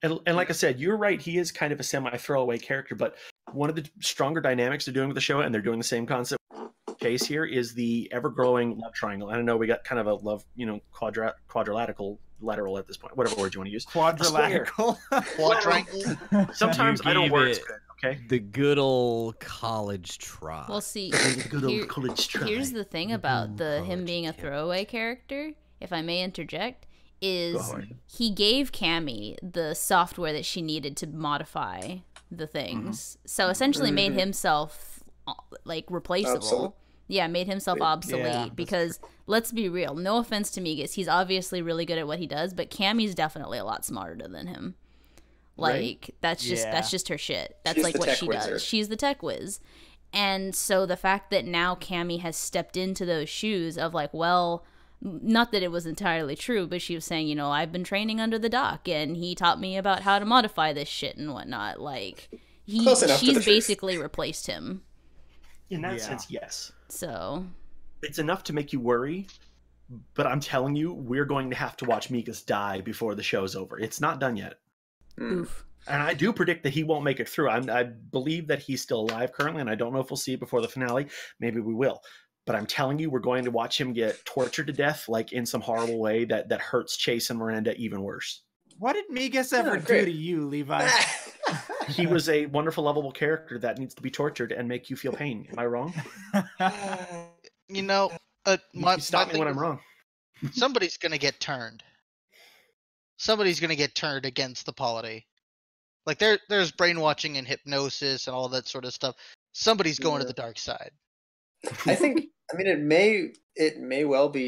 and like I said, you're right. He is kind of a semi-throwaway character, but one of the stronger dynamics they're doing with the show, and they're doing the same concept. Chase here is the ever-growing love triangle. I don't know, we got kind of a love, quadrilateral, lateral at this point, whatever word you want to use. Quadrilateral. Quadrangle. Sometimes I don't gave words it good, okay? The good old college try. Well, see, Good old college try. here's the thing about him being a throwaway character, if I may interject, is he gave Cammy the software that she needed to modify the things. So essentially made himself like replaceable. Obsolete. Yeah, made himself obsolete Yeah, because let's be real. No offense to Migas, he's obviously really good at what he does, but Cammy's definitely a lot smarter than him. Like Right? that's just her shit. That's She's like the what tech she wizard. does. She's the tech whiz. And so the fact that now Cammy has stepped into those shoes of like, well, not that it was entirely true, but she was saying, you know, I've been training under the doc and he taught me about how to modify this shit and whatnot. Like Close enough to the she's truth. basically replaced him. In that Yeah. sense, yes. So It's enough to make you worry, but I'm telling you, we're going to have to watch Mikas die before the show's over. It's not done yet. oof. And I do predict that he won't make it through. I believe that he's still alive currently, and I don't know if we'll see it before the finale. Maybe we will. But I'm telling you, we're going to watch him get tortured to death, like in some horrible way that hurts Chase and Miranda even worse. What did Migas ever do great. to you, Levi? He was a wonderful, lovable character that needs to be tortured and make you feel pain. Am I wrong? You know, You stop me thing when I'm is, wrong. somebody's gonna get turned. Somebody's gonna get turned against the polity. Like there's brainwashing and hypnosis and all that sort of stuff. Somebody's going to Yeah. the dark side. I think. I mean, it may well be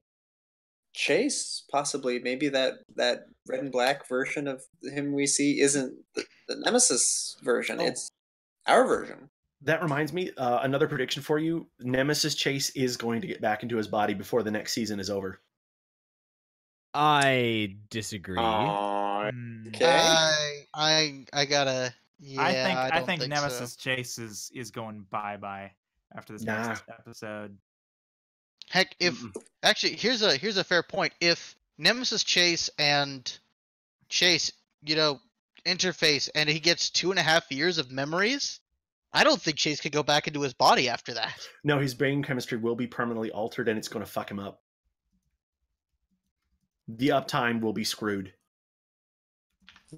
Chase, possibly. Maybe that red and black version of him we see isn't the Nemesis version. Oh. It's our version. That reminds me, another prediction for you. Nemesis Chase is going to get back into his body before the next season is over. I disagree. Hmm. Okay. I gotta. Yeah, I don't think so. Nemesis Chase is going bye after this Nah. next episode. Heck, if actually here's a fair point. If Nemesis Chase and Chase, interface and he gets 2.5 years of memories, I don't think Chase could go back into his body after that. No, his brain chemistry will be permanently altered, and it's going to fuck him up. The uptime will be screwed.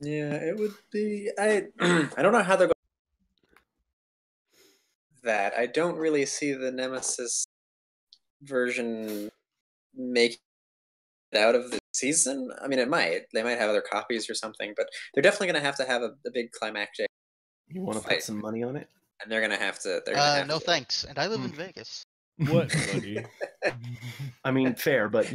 Yeah, it would be. I don't know how they're going. That I don't really see the Nemesis version make it out of the season. I mean, it might. They might have other copies or something, but they're definitely going to have a big climactic, You want to put Fight. some money on it? and they're going to have to. They're gonna have No to, thanks. And I live in Vegas. What money? I mean, fair, but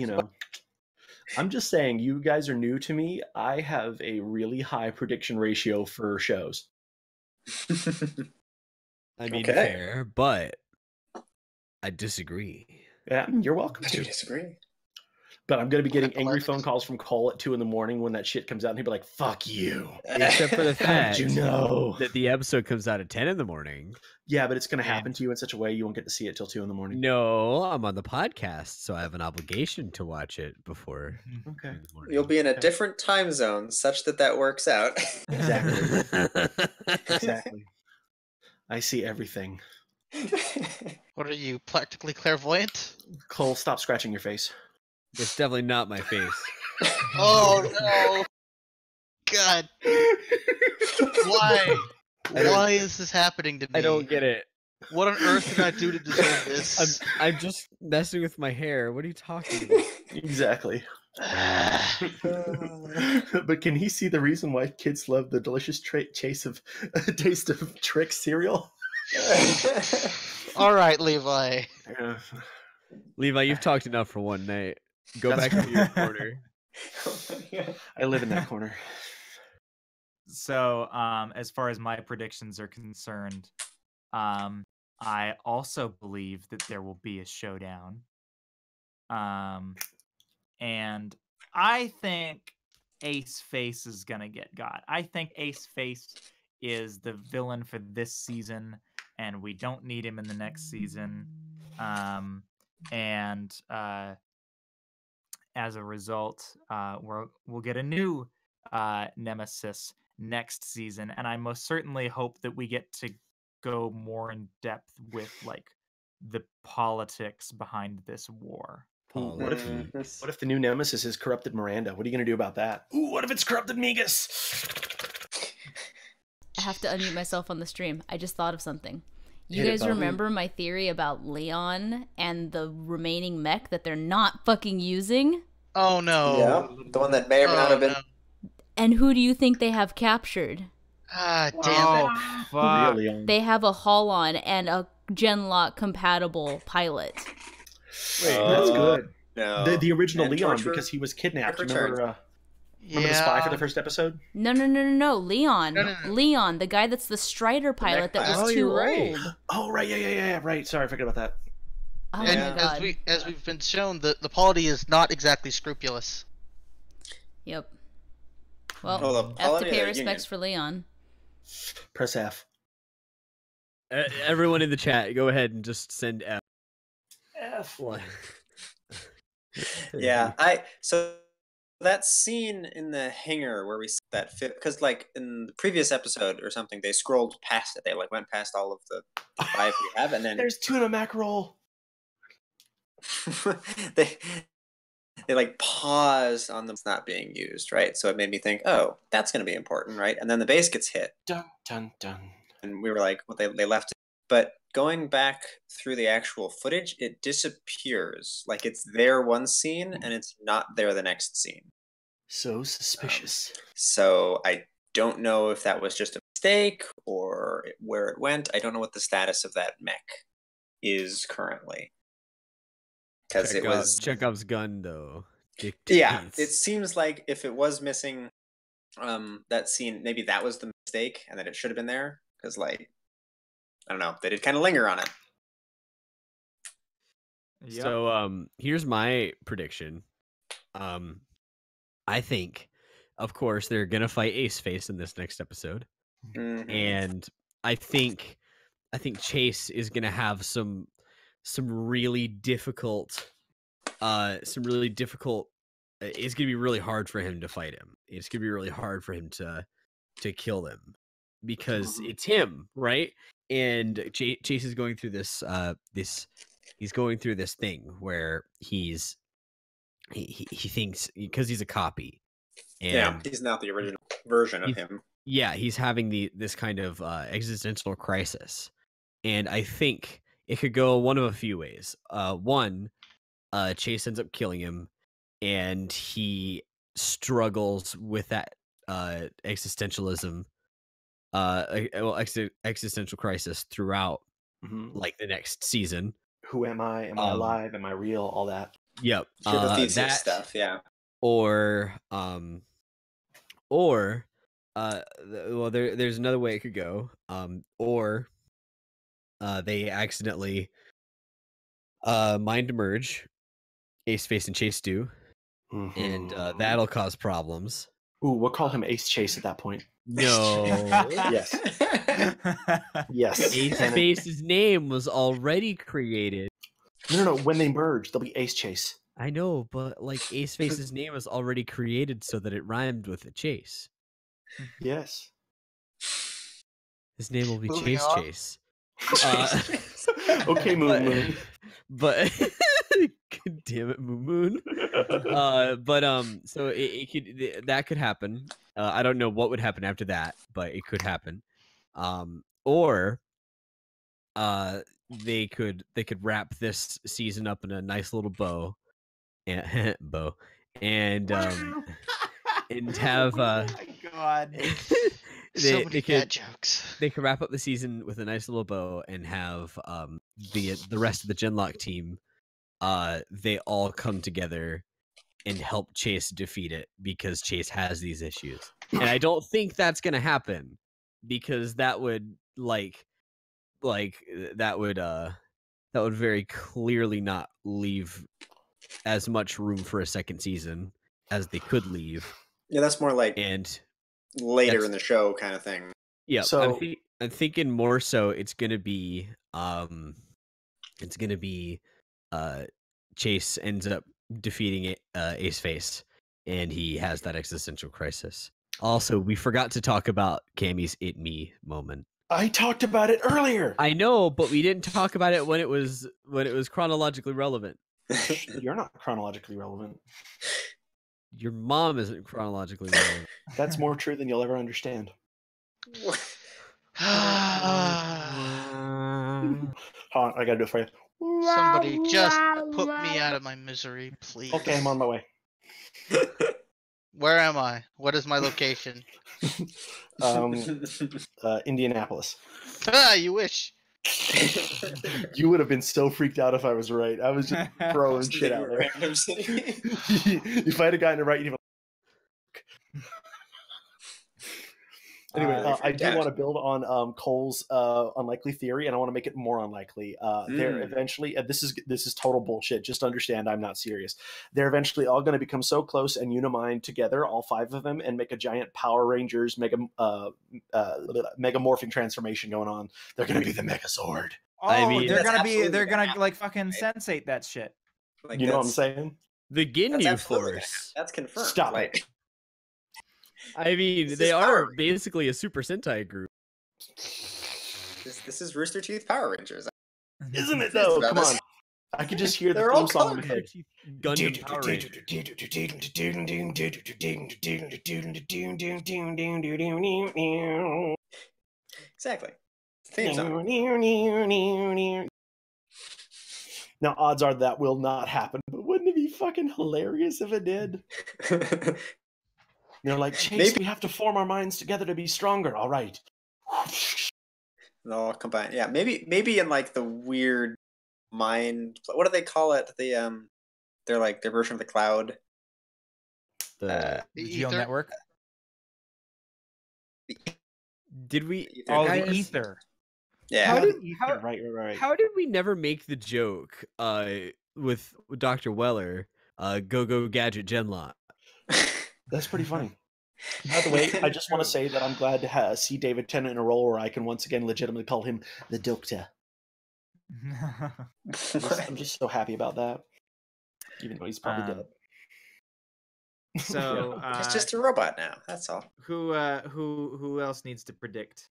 I'm just saying, you guys are new to me. I have a really high prediction ratio for shows. I mean, Okay. fair, but I disagree. Yeah, you're welcome I do to. disagree. But I'm going to be getting angry Hilarious. phone calls from Cole at 2 a.m. when that shit comes out, and he'll be like, "Fuck you." Except for the How fact did you know? that the episode comes out at 10 in the morning. Yeah, but it's going to Yeah. happen to you in such a way you won't get to see it till 2 a.m. No, I'm on the podcast, so I have an obligation to watch it before. Okay. in the morning. You'll be in a Okay. different time zone, such that works out. Exactly. Exactly. I see everything. What are you, practically clairvoyant? Cole, stop scratching your face. It's definitely not my face. Oh no! God, why? Why is this happening to me? I don't get it. What on earth did I do to deserve this? I'm just messing with my hair. What are you talking about? Exactly. But can he see the reason why kids love the delicious taste of Trix cereal? All right, Levi. Uh, Levi, you've talked enough for one night. Go That's back to your corner. I live in that corner. So, as far as my predictions are concerned, I also believe that there will be a showdown. And I think Ace Face is gonna get got. I think Ace Face is the villain for this season, and we don't need him in the next season. And as a result, we'll get a new Nemesis next season, and I most certainly hope that we get to go more in depth with like the politics behind this war. What if Politics. what if the new nemesis is corrupted Miranda? What are you gonna do about that? Ooh, what if it's corrupted Negus? I have to unmute myself on the stream. I just thought of something. You Hit it, guys Bo. remember my theory about Leon and the remaining mech that they're not fucking using? Oh no. Yeah, the one that may or may not Oh have been. no. And who do you think they have captured? Ah, damn it. Oh, fuck. Really? They have a Holon and a Genlock compatible pilot. Wait, that's good. No. The original And Leon, Torchwood- because he was kidnapped. Torchwood Remember the spy for the first episode? No. Leon. No. Leon, the guy that's the Strider pilot that was pilot. Oh, too you're right. old. Oh, right, yeah, right. Sorry, I forgot about that. Oh And my god. as we've been shown, the polity is not exactly scrupulous. Yep. Well, Oh, the have to polity pay of the respects Union. for Leon. Press F. Everyone in the chat, go ahead and just send F. F. Yeah, so that scene in the hangar where we see that fit, because like in the previous episode or something, they scrolled past it. They like went past all of the 5 we have, and then There's tuna mackerel. they like pause on them not being used, right? So it made me think, oh, that's going to be important, right? And then the base gets hit, Dun dun dun. and we were like, well, they left it. But going back through the actual footage, it disappears. Like it's there one scene, and it's not there the next scene. So suspicious. So I don't know if that was just a mistake or where it went. I don't know what the status of that mech is currently. Because it was Chekhov's gun, though. yeah, dictates. it seems like if it was missing that scene, maybe that was the mistake and that it should have been there. Because like I don't know, they did kind of linger on it. Yep. So here's my prediction. I think, of course, they're gonna fight Ace Face in this next episode, Mhm. and I think Chase is gonna have some really difficult. It's gonna be really hard for him to fight him. It's gonna be really hard for him to kill them because it's him, right? And Chase is going through this he's going through this thing where he thinks because he's a copy, and Yeah, he's not the original version of he's- him. yeah, he's having this kind of existential crisis, and I think it could go one of a few ways. One, Chase ends up killing him, and he struggles with that existentialism, existential crisis throughout, Mhm. like the next season. Who am I? Am I alive? Am I real? All that. Yep, Sure, the thesis that stuff, yeah. or well, there's another way it could go, or they accidentally mind merge, Ace Face and Chase do, and Mhm. that'll cause problems. Ooh, we'll call him Ace Chase at that point. No. Yes. Yes. Ace Canon. Face's name was already created. No. When they merge, they'll be Ace Chase. I know, but like Ace Face's name was already created so that it rhymed with a chase. Yes. His name will be Moving Chase on. Chase. Okay, Moon but- Moon. But God damn it, Moon. So it could that could happen. I don't know what would happen after that, but it could happen. Or they could wrap this season up in a nice little bow, and and have Oh my god. So many they bad could jokes. they could wrap up the season with a nice little bow and have the rest of the Genlock team they all come together and help Chase defeat it because Chase has these issues. And I don't think that's gonna happen because that would that would very clearly not leave as much room for a second season as they could leave. Yeah, that's more like And later that's- in the show kind of thing. yeah, So- I'm thinking more so it's gonna be Chase ends up defeating Ace Face, and he has that existential crisis. Also, we forgot to talk about Cammy's "It Me" moment. I talked about it earlier. I know, but we didn't talk about it when it was chronologically relevant. You're not chronologically relevant. Your mom isn't chronologically relevant. That's more true than you'll ever understand. Hold on, I gotta do it for you. Somebody just put me out of my misery, please. Okay, I'm on my way. Where am I? What is my location? Indianapolis. Ah, you wish. You would have been so freaked out if I was right. I was just throwing shit out there. Random city. If I had gotten it right, you'd have. Anyway, I do want to build on Cole's unlikely theory, and I want to make it more unlikely. They're eventually, this is total bullshit. Just understand, I'm not serious. They're eventually all going to become so close and unimind together, all 5 of them, and make a giant Power Rangers megamorphing transformation going on. They're going to be the Megazord. Oh, I mean, they're that's gonna like fucking sensate that shit. Like, You know what I'm saying? The that's Ginyu absolutely gonna Force. happen. That's confirmed. Stop like, it. I mean, This they is are Power Rangers. basically a Super Sentai group. This is Rooster Teeth Power Rangers. Isn't it though? Come on. I could just hear the theme song in my head. Gundam Power Rangers. Exactly. Theme song. Now, odds are that will not happen, but wouldn't it be fucking hilarious if it did? They're like, Chase, Maybe- we have to form our minds together to be stronger. All right. They'll all combine. Yeah, maybe in like the weird mind. What do they call it? They're like their version of the cloud. The The Geo ether? network. did we? Oh, guys, the ether. Yeah. How did Right. how did we never make the joke with Dr. Weller? Go Gadget Genlock. That's pretty funny. By the way, I just want to say that I'm glad to see David Tennant in a role where I can once again legitimately call him the Doctor. I'm just so happy about that. Even though he's probably dead. So He's just a robot now. That's all. who else needs to predict?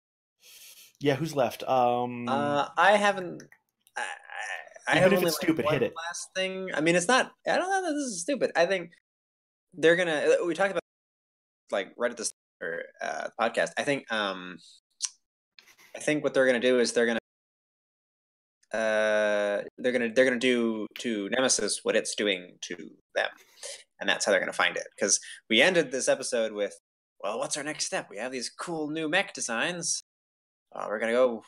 Yeah, who's left? I haven't. I Even have if only it's stupid, one hit it. last thing. I mean, it's not. I don't know that this is stupid. I think they're gonna. We talked about like right at the start, podcast. I think. I think what they're gonna do is they're gonna do to Nemesis what it's doing to them, and that's how they're gonna find it. Because we ended this episode with, well, what's our next step? We have these cool new mech designs. We're gonna go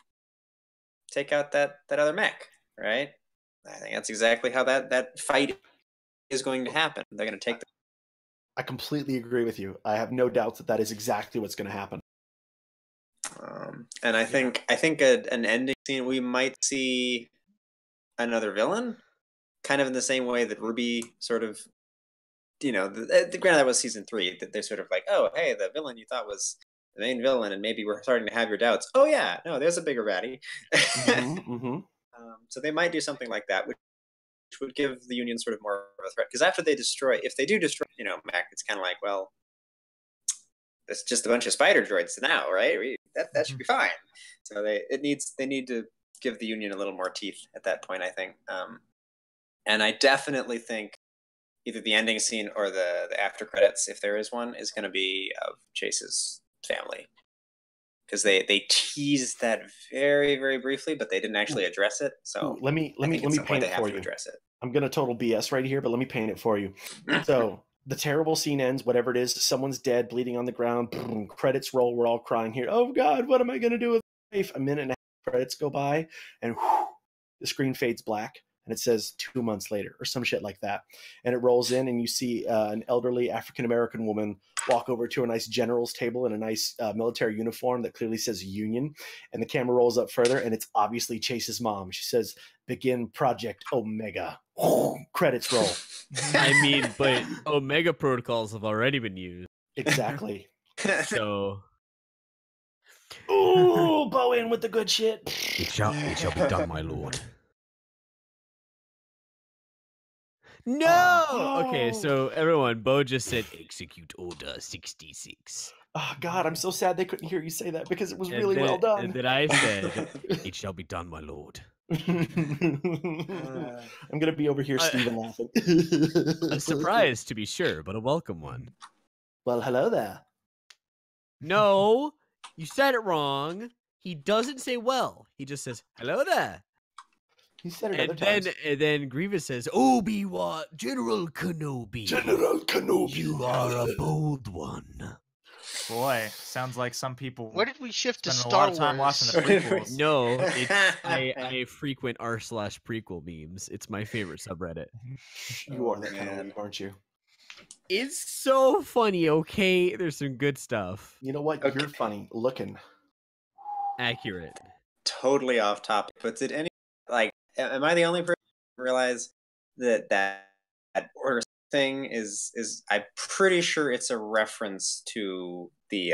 take out that other mech, right? I think that's exactly how that fight is going to happen. They're going to take the. I completely agree with you. I have no doubts that is exactly what's going to happen. And I think an ending scene, we might see another villain, kind of in the same way that RWBY sort of, granted that was season 3, that they're sort of like, oh, hey, the villain you thought was the main villain, and maybe we're starting to have your doubts. Oh yeah, no, there's a bigger baddie. So they might do something like that, which would give the Union sort of more of a threat. Because after if they do destroy, Mech, it's kind of like, well, it's just a bunch of spider droids now, right? That should be fine. So they need to give the Union a little more teeth at that point, I think. And I definitely think either the ending scene or the after credits, if there is one, is going to be of Chase's family. Because they teased that very, very briefly, but they didn't actually address it. So let me paint it for you. Address it. I'm gonna total BS right here, but let me paint it for you. So the terrible scene ends. Whatever it is, someone's dead, bleeding on the ground. Boom, credits roll. We're all crying here. Oh God, what am I gonna do with life? A minute and a half, credits go by, and whew, the screen fades black. And it says 2 months later or some shit like that. And it rolls in and you see an elderly African-American woman walk over to a nice general's table in a nice military uniform that clearly says Union. And the camera rolls up further and it's obviously Chase's mom. She says, begin Project Omega. Credits roll. I mean, but Omega protocols have already been used. Exactly. So. Ooh, Bowen with the good shit. It shall be done, my lord. No! Okay, so everyone, Bo just said execute order 66. Oh God, I'm so sad they couldn't hear you say that because it was And really well then- done. And then I said, "It shall be done, my lord." I'm gonna be over here, Steven, laughing. A surprise, to be sure, but a welcome one. Well, hello there. No, you said it wrong. He doesn't say well. He just says, "Hello there." He said it other And times. then Grievous says, "Obi-Wan, General Kenobi. General Kenobi. You are a bold one." Boy, sounds like some people Where did we shift to spending a Star lot of time Wars? watching the prequels. No, it's I frequent r/prequel memes. It's my favorite subreddit. You are Oh, that kind of man. weeb, aren't you? It's so funny, okay? There's some good stuff. You know what? Okay. You're funny looking. Accurate. Totally off topic, but did any am I the only person who realize that order thing is I'm pretty sure it's a reference to the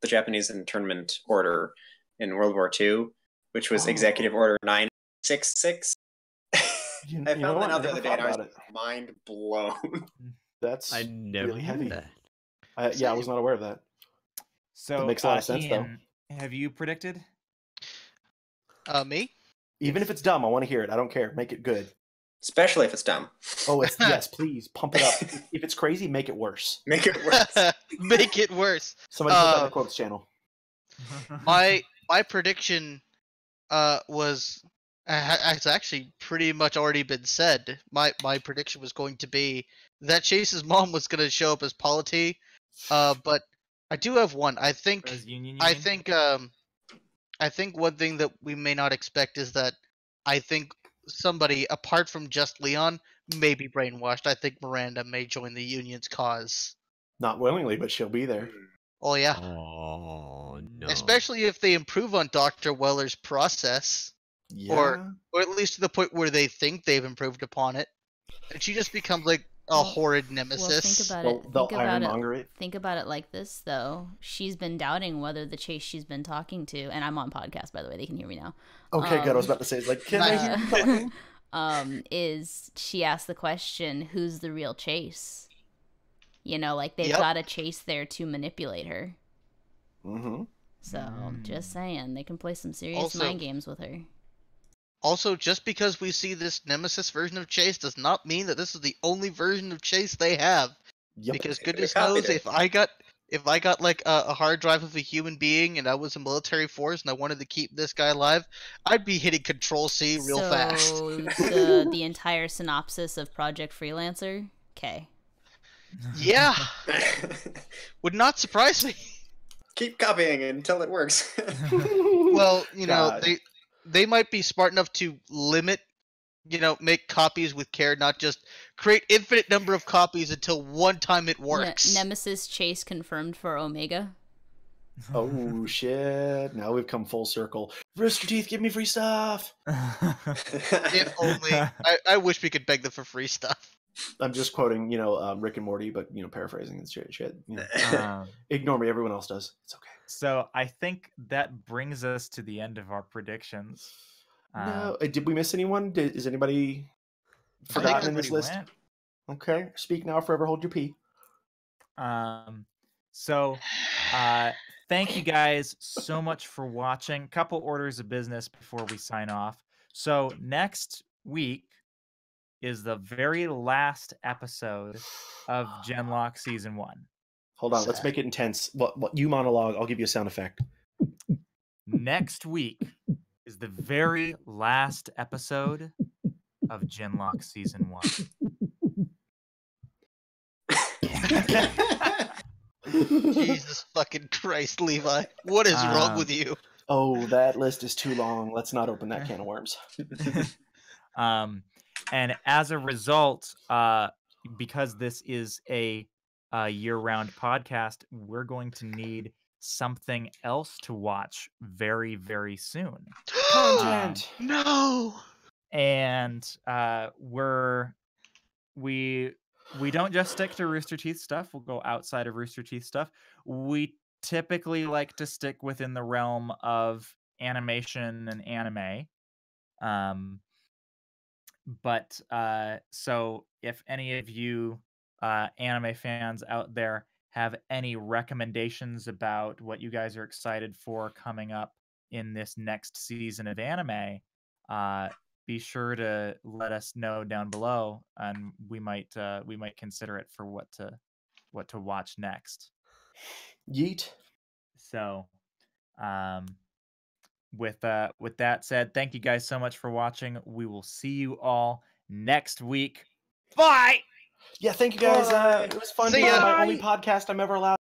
Japanese internment order in World War II, which was Executive Order 966. I You found know that what? out the I other never day and I was thought about it. mind blown. That's I never really knew heavy. that. Yeah, I was not aware of that. So That makes a lot of sense, though. Ian, have you predicted? Me? Even if it's dumb, I want to hear it. I don't care. Make it good. Especially if it's dumb. Oh, it's yes, please pump it up. If it's crazy, make it worse. Make it worse. Make it worse. Somebody put that in the quotes channel. My prediction was has actually pretty much already been said. My prediction was going to be that Chase's mom was going to show up as Polity, but I do have one. I think As Union, I think one thing that we may not expect is that I think somebody apart from just Leon may be brainwashed. I think Miranda may join the Union's cause. Not willingly, but she'll be there. Oh yeah. Oh no. Especially if they improve on Dr. Weller's process. Yeah. Or at least to the point where they think they've improved upon it, and she just becomes like a Well- horrid Well, nemesis. think about Well, it. they'll Think about ironmonger it. it. Think about it like this, though. She's been doubting whether the Chase she's been talking to, and I'm on podcast, by the way. They can hear me now. Okay, good. I was about to say, it's like, can I hear you talking? Is she asked the question, "Who's the real Chase?" You know, like they've Yep. got a Chase there to manipulate her. Mm-hmm. So just saying, they can play some serious Also- mind games with her. Also, just because we see this nemesis version of Chase does not mean that this is the only version of Chase they have. Yep. Because They could've goodness copied knows, it. if I got like a hard drive of a human being and I was a military force and I wanted to keep this guy alive, I'd be hitting Control C real fast. So the entire synopsis of Project Freelancer. Okay. Yeah, would not surprise me. Keep copying until it works. Well, you know, God. they might be smart enough to limit, make copies with care, not just create infinite number of copies until one time it works. Nemesis Chase confirmed for Omega. Oh shit! Now we've come full circle. Rooster Teeth, give me free stuff. If only. I wish we could beg them for free stuff. I'm just quoting, Rick and Morty, but paraphrasing and shit. Um, Ignore me. Everyone else does. It's okay. so I think that brings us to the end of our predictions. No, did we miss anyone? Is anybody I think forgotten in this everybody list? went. Okay, speak now, forever hold your pee. So thank you guys so much for watching. Couple orders of business before we sign off. So next week is the very last episode of Genlock Season 1. Hold on, let's make it intense. What you monologue? I'll give you a sound effect. Next week is the very last episode of Genlock Season 1. Jesus fucking Christ, Levi. What is wrong with you? Oh, that list is too long. Let's not open that can of worms. And as a result, because this is a year-round podcast, we're going to need something else to watch very, very soon. Content. No. And we don't just stick to Rooster Teeth stuff. We'll go outside of Rooster Teeth stuff. We typically like to stick within the realm of animation and anime. So if any of you anime fans out there have any recommendations about what you guys are excited for coming up in this next season of anime, be sure to let us know down below, and we might consider it for what to watch next. Yeet. So, with that said, thank you guys so much for watching. We will see you all next week. Bye. Yeah, thank you guys. Bye. It was fun. See This is ya. my only podcast I'm ever allowed.